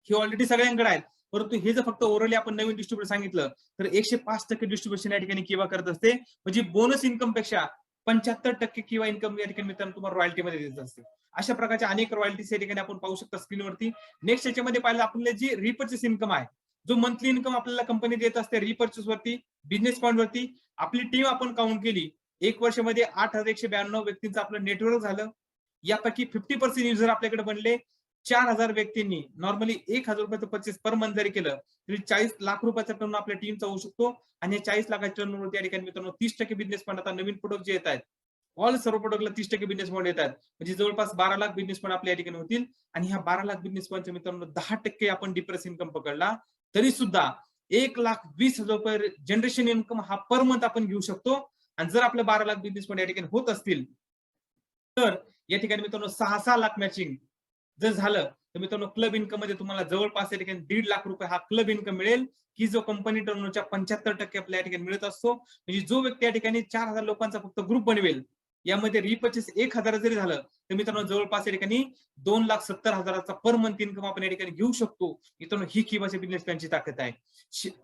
A: हे ऑलरेडी सगळ्यांकडे आहेत. परंतु हे जर फक्त ओव्हरऑल आपण नवीन डिस्ट्रीब्युटर सांगितलं तर 105% डिस्ट्रीब्युशन या ठिकाणी किंवा करत असते. म्हणजे बोनस इन्कम पेक्षा 75% किंवा इन्कम या ठिकाणी मित्रांनो तुम्हाला रॉयल्टी मध्ये देत असते. अशा प्रकारच्या अनेक रॉयल्टीज या ठिकाणी आपण पाहू शकता स्क्रीनवरती. नेक्स्ट याच्यामध्ये पाहिलं आपल्याला जी रिपर्चेस इन्कम आहे, जो मंथली इन्कम आपल्याला कंपनी देत असते रिपर्चेस वरती, बिझनेस पॉईंट वरती. आपली टीम आपण काउंट केली 1 वर्षामध्ये 8,192 व्यक्तींचं आपलं नेटवर्क झालं. यापैकी 50% युजर आपल्याकडे बनले. 4,000 व्यक्तींनी नॉर्मली 1,000 रुपयाचं परचेस पर मंथ जरी केलं तरी 40 लाख रुपयाचा टर्न आपल्या टीमचा होऊ शकतो. आणि या 40 लाखाच्या टर्नवर या ठिकाणी मित्रांनो 30% बिझनेस पॉईंट आता नवीन प्रोडक्ट जे येत आहेत ऑल सर्व प्रोडक्टला 30% बिझनेस पॉईंट येतात. म्हणजे जवळपास 12 लाख बिझनेस पॉईंट आपल्या या ठिकाणी होतील. आणि ह्या 12 लाख बिझनेस पॉईंटच्या मित्रांनो 10% आपण डिप्रेस इन्कम पकडला तरी सुद्धा 1,20,000 रुपये जनरेशन इन्कम हा पर मंथ आपण घेऊ शकतो. आणि जर आपले 12 लाख बिझनेस पॉईंट या ठिकाणी होत असतील तर या ठिकाणी मित्रांनो 6 लाख मॅचिंग जर झालं तर मित्रांनो क्लब इन्कम मध्ये तुम्हाला जवळपास या ठिकाणी 1.5 लाख रुपये हा क्लब इन्कम मिळेल, की जो कंपनी टर्नओव्हरच्या 75% आपल्या या ठिकाणी मिळत असतो. म्हणजे जो व्यक्ती या ठिकाणी 4,000 लोकांचा फक्त ग्रुप बनवेल, यामध्ये रिपर्चेस 1,000 जरी झालं तर मित्रांनो जवळपास या ठिकाणी 2,70,000चा पर मंथ इन्कम आपण या ठिकाणी घेऊ शकतो. मित्रांनो ही किंवाच्या बिझनेस प्लॅनची ताकद आहे.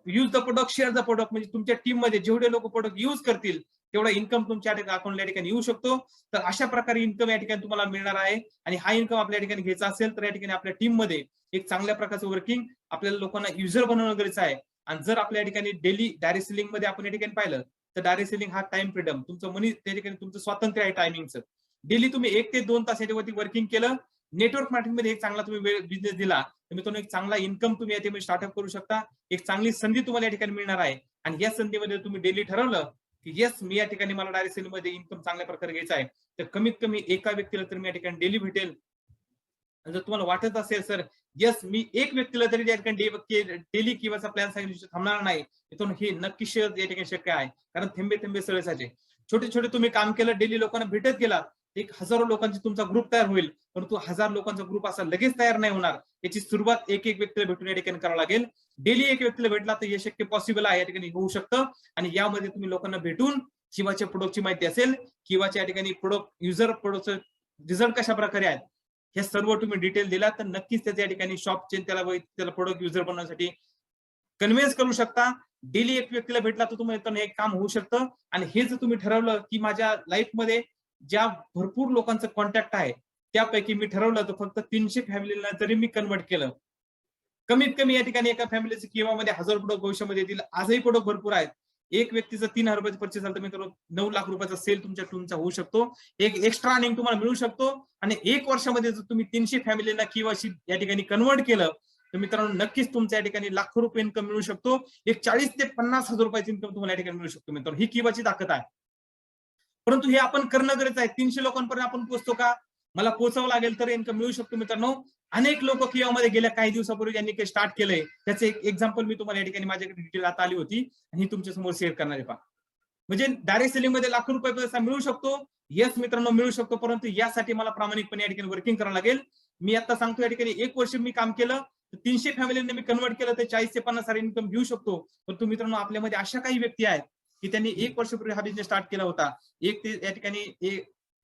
A: Use the product, share the product, म्हणजे तुमच्या टीम मध्ये जेवढे लोक प्रोडक्ट यूज करतील तेवढा इन्कम तुमच्या अकाउंटला या ठिकाणी येऊ शकतो. तर अशा प्रकारे इन्कम या ठिकाणी तुम्हाला मिळणार आहे. आणि हा इन्कम आपल्या ठिकाणी घ्यायचा असेल तर या ठिकाणी आपल्या टीम मध्ये एक चांगल्या प्रकारचं वर्किंग, आपल्याला लोकांना युजर बनवणं गरजेचं आहे. आणि जर आपल्या ठिकाणी डेली डायरेक्ट सेलिंग मध्ये आपण या ठिकाणी पाहिलं तर डायरेक्ट सेलिंग हा टाइम फ्रीडम, तुमचं मनी त्या ठिकाणी तुमचं स्वातंत्र्य आहे टायमिंगचं. डेली तुम्ही 1 ते 2 तास याच्यावरती वर्किंग केलं, नेटवर्क मार्केटिंग मध्ये एक चांगला तुम्ही बिझनेस दिला तर मित्रांनो एक चांगला इन्कम तुम्ही या ठिकाणी स्टार्टअप करू शकता. एक चांगली संधी तुम्हाला या ठिकाणी मिळणार आहे. आणि या संधीमध्ये तुम्ही डेली ठरवलं की येस मी या ठिकाणी मला डायरेक्ट सेलिंग मध्ये इन्कम चांगल्या प्रकारे घ्यायचा आहे, तर कमीत कमी एका व्यक्तीला तर मी या ठिकाणी डेली भेटेल. जर तुम्हाला वाटत असेल सर येस मी एक व्यक्तीला तरी या ठिकाणी डेली किंवा प्लॅन सांगितलं थांबणार नाही, तर हे नक्की या ठिकाणी शक्य आहे. कारण थेंबे थेंबे सळे साचे. छोटे छोटे तुम्ही काम केलं, डेली लोकांना भेटत गेला, एक हजारो लोकांची तुमचा ग्रुप तयार होईल. परंतु 1000 लोकांचा ग्रुप असा लगेच तयार नाही होणार. याची सुरुवात एक एक व्यक्तीला भेटून या ठिकाणी करावं लागेल. डेली एक व्यक्तीला भेटला तर हे शक्य पॉसिबल आहे, या ठिकाणी होऊ शकतं. आणि यामध्ये तुम्ही लोकांना भेटून किंवाच्या प्रोडक्टची माहिती असेल, किंवाच्या या ठिकाणी प्रोडक्ट युजर प्रोडक्टचे रिझल्ट कशा प्रकारे आहेत हे सर्व तुम्ही डिटेल दिला तर नक्कीच त्याच्या या ठिकाणी शॉप चेन त्याला प्रोडक्ट युजर बनवण्यासाठी कन्व्हिन्स करू शकता. डेली एक व्यक्तीला भेटला तर तुम्हाला हे काम होऊ शकतं. आणि हे जर तुम्ही ठरवलं की माझ्या लाईफमध्ये ज्या भरपूर लोकांचं कॉन्टॅक्ट आहे त्यापैकी मी ठरवलं तर फक्त 300 फॅमिलीला जरी मी कन्वर्ट केलं, कमीत कमी या ठिकाणी एका फॅमिलीचे किंवा मध्ये 1000 प्रोडक्ट भविष्यामध्ये येतील. आजही प्रोडक्ट भरपूर आहेत. एक व्यक्तीचं 3,000 रुपयाचं परचेस झालं तर मित्रांनो 9 लाख रुपयाचा सेल तुमच्या टीमचा होऊ शकतो. एक एक्स्ट्रा अर्निंग तुम्हाला मिळू शकतो. आणि 1 वर्षामध्ये जर तुम्ही 300 फॅमिलीला किंवा या ठिकाणी कन्वर्ट केलं तर मित्रांनो नक्कीच तुमच्या या ठिकाणी लाखो रुपये इन्कम मिळू शकतो. एक 40 ते 50,000 रुपयाची इन्कम तुम्हाला या ठिकाणी मिळू शकतो मित्रांनो. ही किंवाची ताकद आहे. परंतु हे आपण करणं गरजेचं आहे. 300 लोकांपर्यंत आपण पोहोचतो का? मला पोहोचावं लागेल तर इन्कम मिळू शकतो मित्रांनो. अनेक लोक किंवा गेल्या काही दिवसापूर्वी ज्यांनी काही स्टार्ट केलंय त्याचं एक एक्झाम्पल मी तुम्हाला या ठिकाणी माझ्याकडे डिटेल आता आली होती आणि ही तुमच्या समोर शेअर करणार आहे पहा. म्हणजे डायरेक्ट सेलिंग मध्ये लाखो रुपये पैसा मिळू शकतो. येस मित्रांनो मिळू शकतो, परंतु यासाठी मला प्रामाणिकपणे या ठिकाणी वर्किंग करावं लागेल. मी आता सांगतो या ठिकाणी 1 वर्ष मी काम केलं तर 300 फॅमिलीने मी कन्वर्ट केलं तर 40 ते 50,000 इन्कम घेऊ शकतो. परंतु मित्रांनो आपल्यामध्ये अशा काही व्यक्ती आहेत की त्यांनी 1 वर्षापूर्वी हा बिझनेस स्टार्ट केला होता. एक ते या ठिकाणी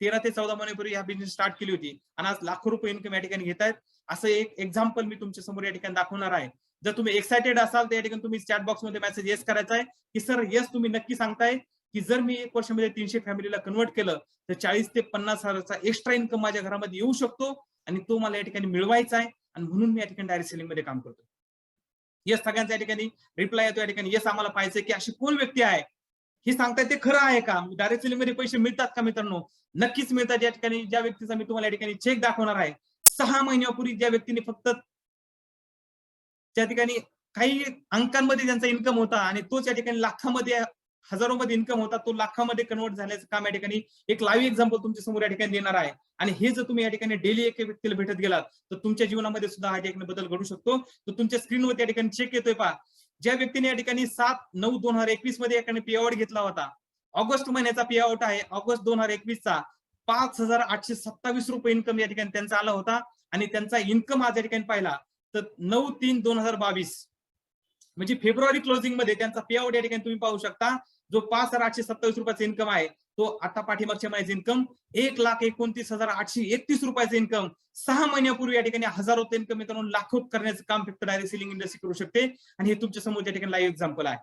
A: 13 ते 14 महिन्यापूर्वी हा बिझनेस स्टार्ट केली होती आणि आज लाखो रुपये इन्कम या ठिकाणी घेत आहेत. असं एक एक्झाम्पल मी तुमच्या समोर या ठिकाणी दाखवणार आहे. जर तुम्ही एक्साइटेड असाल तर या ठिकाणी तुम्ही चॅट बॉक्स मध्ये मेसेज येस करायचा आहे की सर येस तुम्ही नक्की सांगताय की जर मी 1 वर्षामध्ये 300 फॅमिलीला कन्वर्ट केलं तर 40 ते 50,000चा एक्स्ट्रा इन्कम माझ्या घरामध्ये येऊ शकतो आणि तो मला या ठिकाणी मिळवायचा आहे. आणि म्हणून मी या ठिकाणी डायरेक्ट सेलिंग मध्ये काम करतो. येस सगळ्यांच्या या ठिकाणी रिप्लाय येतो या ठिकाणी येस आम्हाला पाहिजे की अशी कोण व्यक्ती आहे हे सांगताय ते खरं आहे का? डायरेक्ट सेलिंग मध्ये पैसे मिळतात का मित्रांनो? नक्कीच मिळतात. या ठिकाणी ज्या व्यक्तीचा मी तुम्हाला या ठिकाणी चेक दाखवणार आहे 6 महिन्यापूर्वी ज्या व्यक्तीने फक्त त्या ठिकाणी काही अंकांमध्ये त्यांचा इन्कम होता आणि तोच या ठिकाणी लाखामध्ये हजारोमध्ये इन्कम होता, तो लाखामध्ये कन्वर्ट झाल्याचं काम या ठिकाणी एक लाईव्ह एक्झाम्पल तुमच्या समोर या ठिकाणी देणार आहे. आणि हे जर तुम्ही या ठिकाणी डेली एक व्यक्तीला भेटत गेलात तर तुमच्या जीवनामध्ये सुद्धा हा ठिकाणी बदल घडू शकतो. तर तुमच्या स्क्रीनवर या ठिकाणी चेक येतोय पहा. ज्या व्यक्तीने या ठिकाणी 7/9/2021 मध्ये या ठिकाणी पे आउट घेतला होता, ऑगस्ट महिन्याचा पे आउट आहे, ऑगस्ट 2021 चा 5,827 रुपये इन्कम या ठिकाणी त्यांचा आला होता. आणि त्यांचा इन्कम आज या ठिकाणी पाहिला तर 9/3/2022 म्हणजे फेब्रुवारी क्लोजिंग मध्ये त्यांचा पे आउट या ठिकाणी तुम्ही पाहू शकता. जो 5,827 रुपयाचा इन्कम आहे तो आता पाठीमागच्या महिन्याचा इन्कम 1,29,831 रुपयाचा इन्कम 6 महिन्यापूर्वी या ठिकाणी हजारोचं इन्कम मित्रांनो लाखोत करण्याचं काम फक्त डायरेक्ट सेलिंग इंडस्ट्री करू शकते. आणि हे तुमच्या समोर या ठिकाणी लाईव्ह एक्झाम्पल आहे.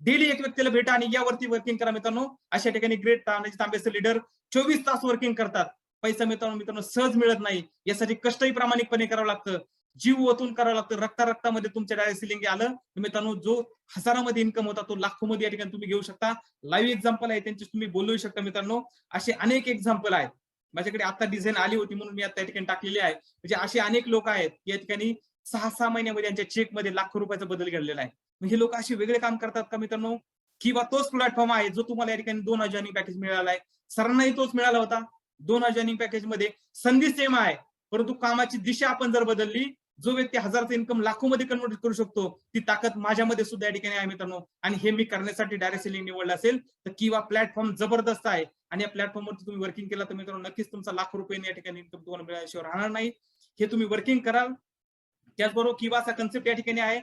A: डेली एक व्यक्तीला भेटा आणि यावरती वर्किंग करा मित्रांनो. अशा ठिकाणी ग्रेट तांबेचे लीडर 24 तास वर्किंग करतात. पैसा मित्रांनो सहज मिळत नाही. यासाठी कष्टही प्रामाणिकपणे करावं लागतं, जीव ओतून करावं लागतं. रक्तामध्ये तुमच्या डायरेक्ट सेलिंग आलं तर मित्रांनो जो हजारामध्ये इन्कम होता तो लाखोमध्ये या ठिकाणी तुम्ही घेऊ शकता. लाईव्ह एक्झाम्पल आहे त्यांची, तुम्ही बोलू शकता मित्रांनो. असे अनेक एक्झाम्पल आहेत. माझ्याकडे आता डिझाईन आली होती म्हणून मी आता या ठिकाणी टाकलेली आहे. म्हणजे असे अनेक लोक आहेत या ठिकाणी 6-6 महिन्यामध्ये यांच्या चेकमध्ये लाखो रुपयाचा बदल घडलेला आहे. हे लोक असे वेगळे काम करतात का मित्रांनो? किंवा तोच प्लॅटफॉर्म आहे जो तुम्हाला या ठिकाणी 2 जॉइनिंग पॅकेज मिळाला आहे. सरांनाही तोच मिळाला होता. 2 जॉइनिंग पॅकेज मध्ये संधी सेम आहे, परंतु कामाची दिशा आपण जर बदलली, जो व्यक्ती हजारचं इन्कम लाखोमध्ये कन्वर्ट करू शकतो ती ताकद माझ्यामध्ये सुद्धा या ठिकाणी आहे मित्रांनो. आणि हे मी करण्यासाठी डायरेक्ट सेलिंग निवडलं असेल तर किंवा प्लॅटफॉर्म जबरदस्त आहे आणि या प्लॅटफॉर्मवर तुम्ही वर्किंग केलं तर मित्रांनो नक्कीच तुमचा लाखो रुपये या ठिकाणी इन्कम तुम्हाला मिळाल्याशिवाय राहणार नाही. हे तुम्ही वर्किंग कराल. त्याचबरोबर किवाचा कन्सेप्ट या ठिकाणी आहे.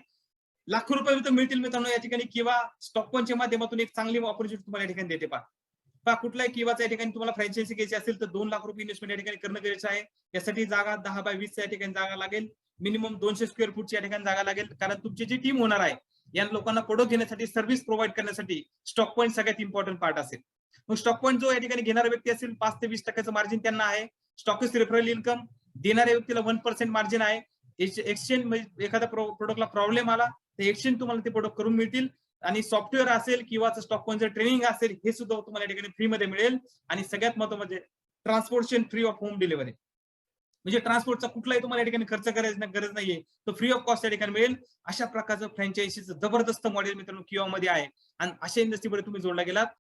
A: लाखो रुपये तर मिळतील मित्रांनो या ठिकाणी किंवा स्टॉक पॉईंटच्या माध्यमातून एक चांगली ऑपॉर्च्युनिटी तुम्हाला या ठिकाणी देते पहा कुठलाही किवाचा या ठिकाणी तुम्हाला फ्रँचायझी घ्यायची असेल तर 2 लाख रुपये इन्व्हेस्टमेंट या ठिकाणी करणं गरजेचं आहे. यासाठी जागा 10 बाय 20 या ठिकाणी जागा लागेल. मिनिमम 200 स्क्वेअर फूटची या ठिकाणी जागा लागेल. कारण तुमची जी टीम होणार आहे या लोकांना प्रोडक्ट घेण्यासाठी सर्व्हिस प्रोव्हाइड करण्यासाठी स्टॉक पॉईंट सगळ्यात इम्पॉर्टंट पार्ट असेल. मग स्टॉक पॉईंट जो या ठिकाणी घेणारा व्यक्ती असेल 5 ते 20% मार्जिन त्यांना आहे. स्टॉकच रेफरल इन्कम देणाऱ्या व्यक्तीला 1% मार्जिन आहे. एक्सचेंज म्हणजे एखाद्या प्रोडक्टला प्रॉब्लेम आला तर एक्सचेंज तुम्हाला ते प्रोडक्ट करून मिळतील. आणि सॉफ्टवेअर असेल किंवा स्टॉक पॉईंटचं ट्रेनिंग असेल हे सुद्धा तुम्हाला या ठिकाणी फ्री मध्ये मिळेल. आणि सगळ्यात महत्त्वाचं म्हणजे transportation free of home delivery. म्हणजे ट्रान्सपोर्टचा कुठलाही तुम्हाला या ठिकाणी खर्च करायची गरज नाहीये. तो फ्री ऑफ कॉस्ट या ठिकाणी मिळेल. अशा प्रकारचं फ्रँचायझीचं जबरदस्त मॉडेल मित्रांनो किवा मध्ये आहे. आणि अशा इंडस्ट्रीमध्ये तुम्ही जोडला गेलात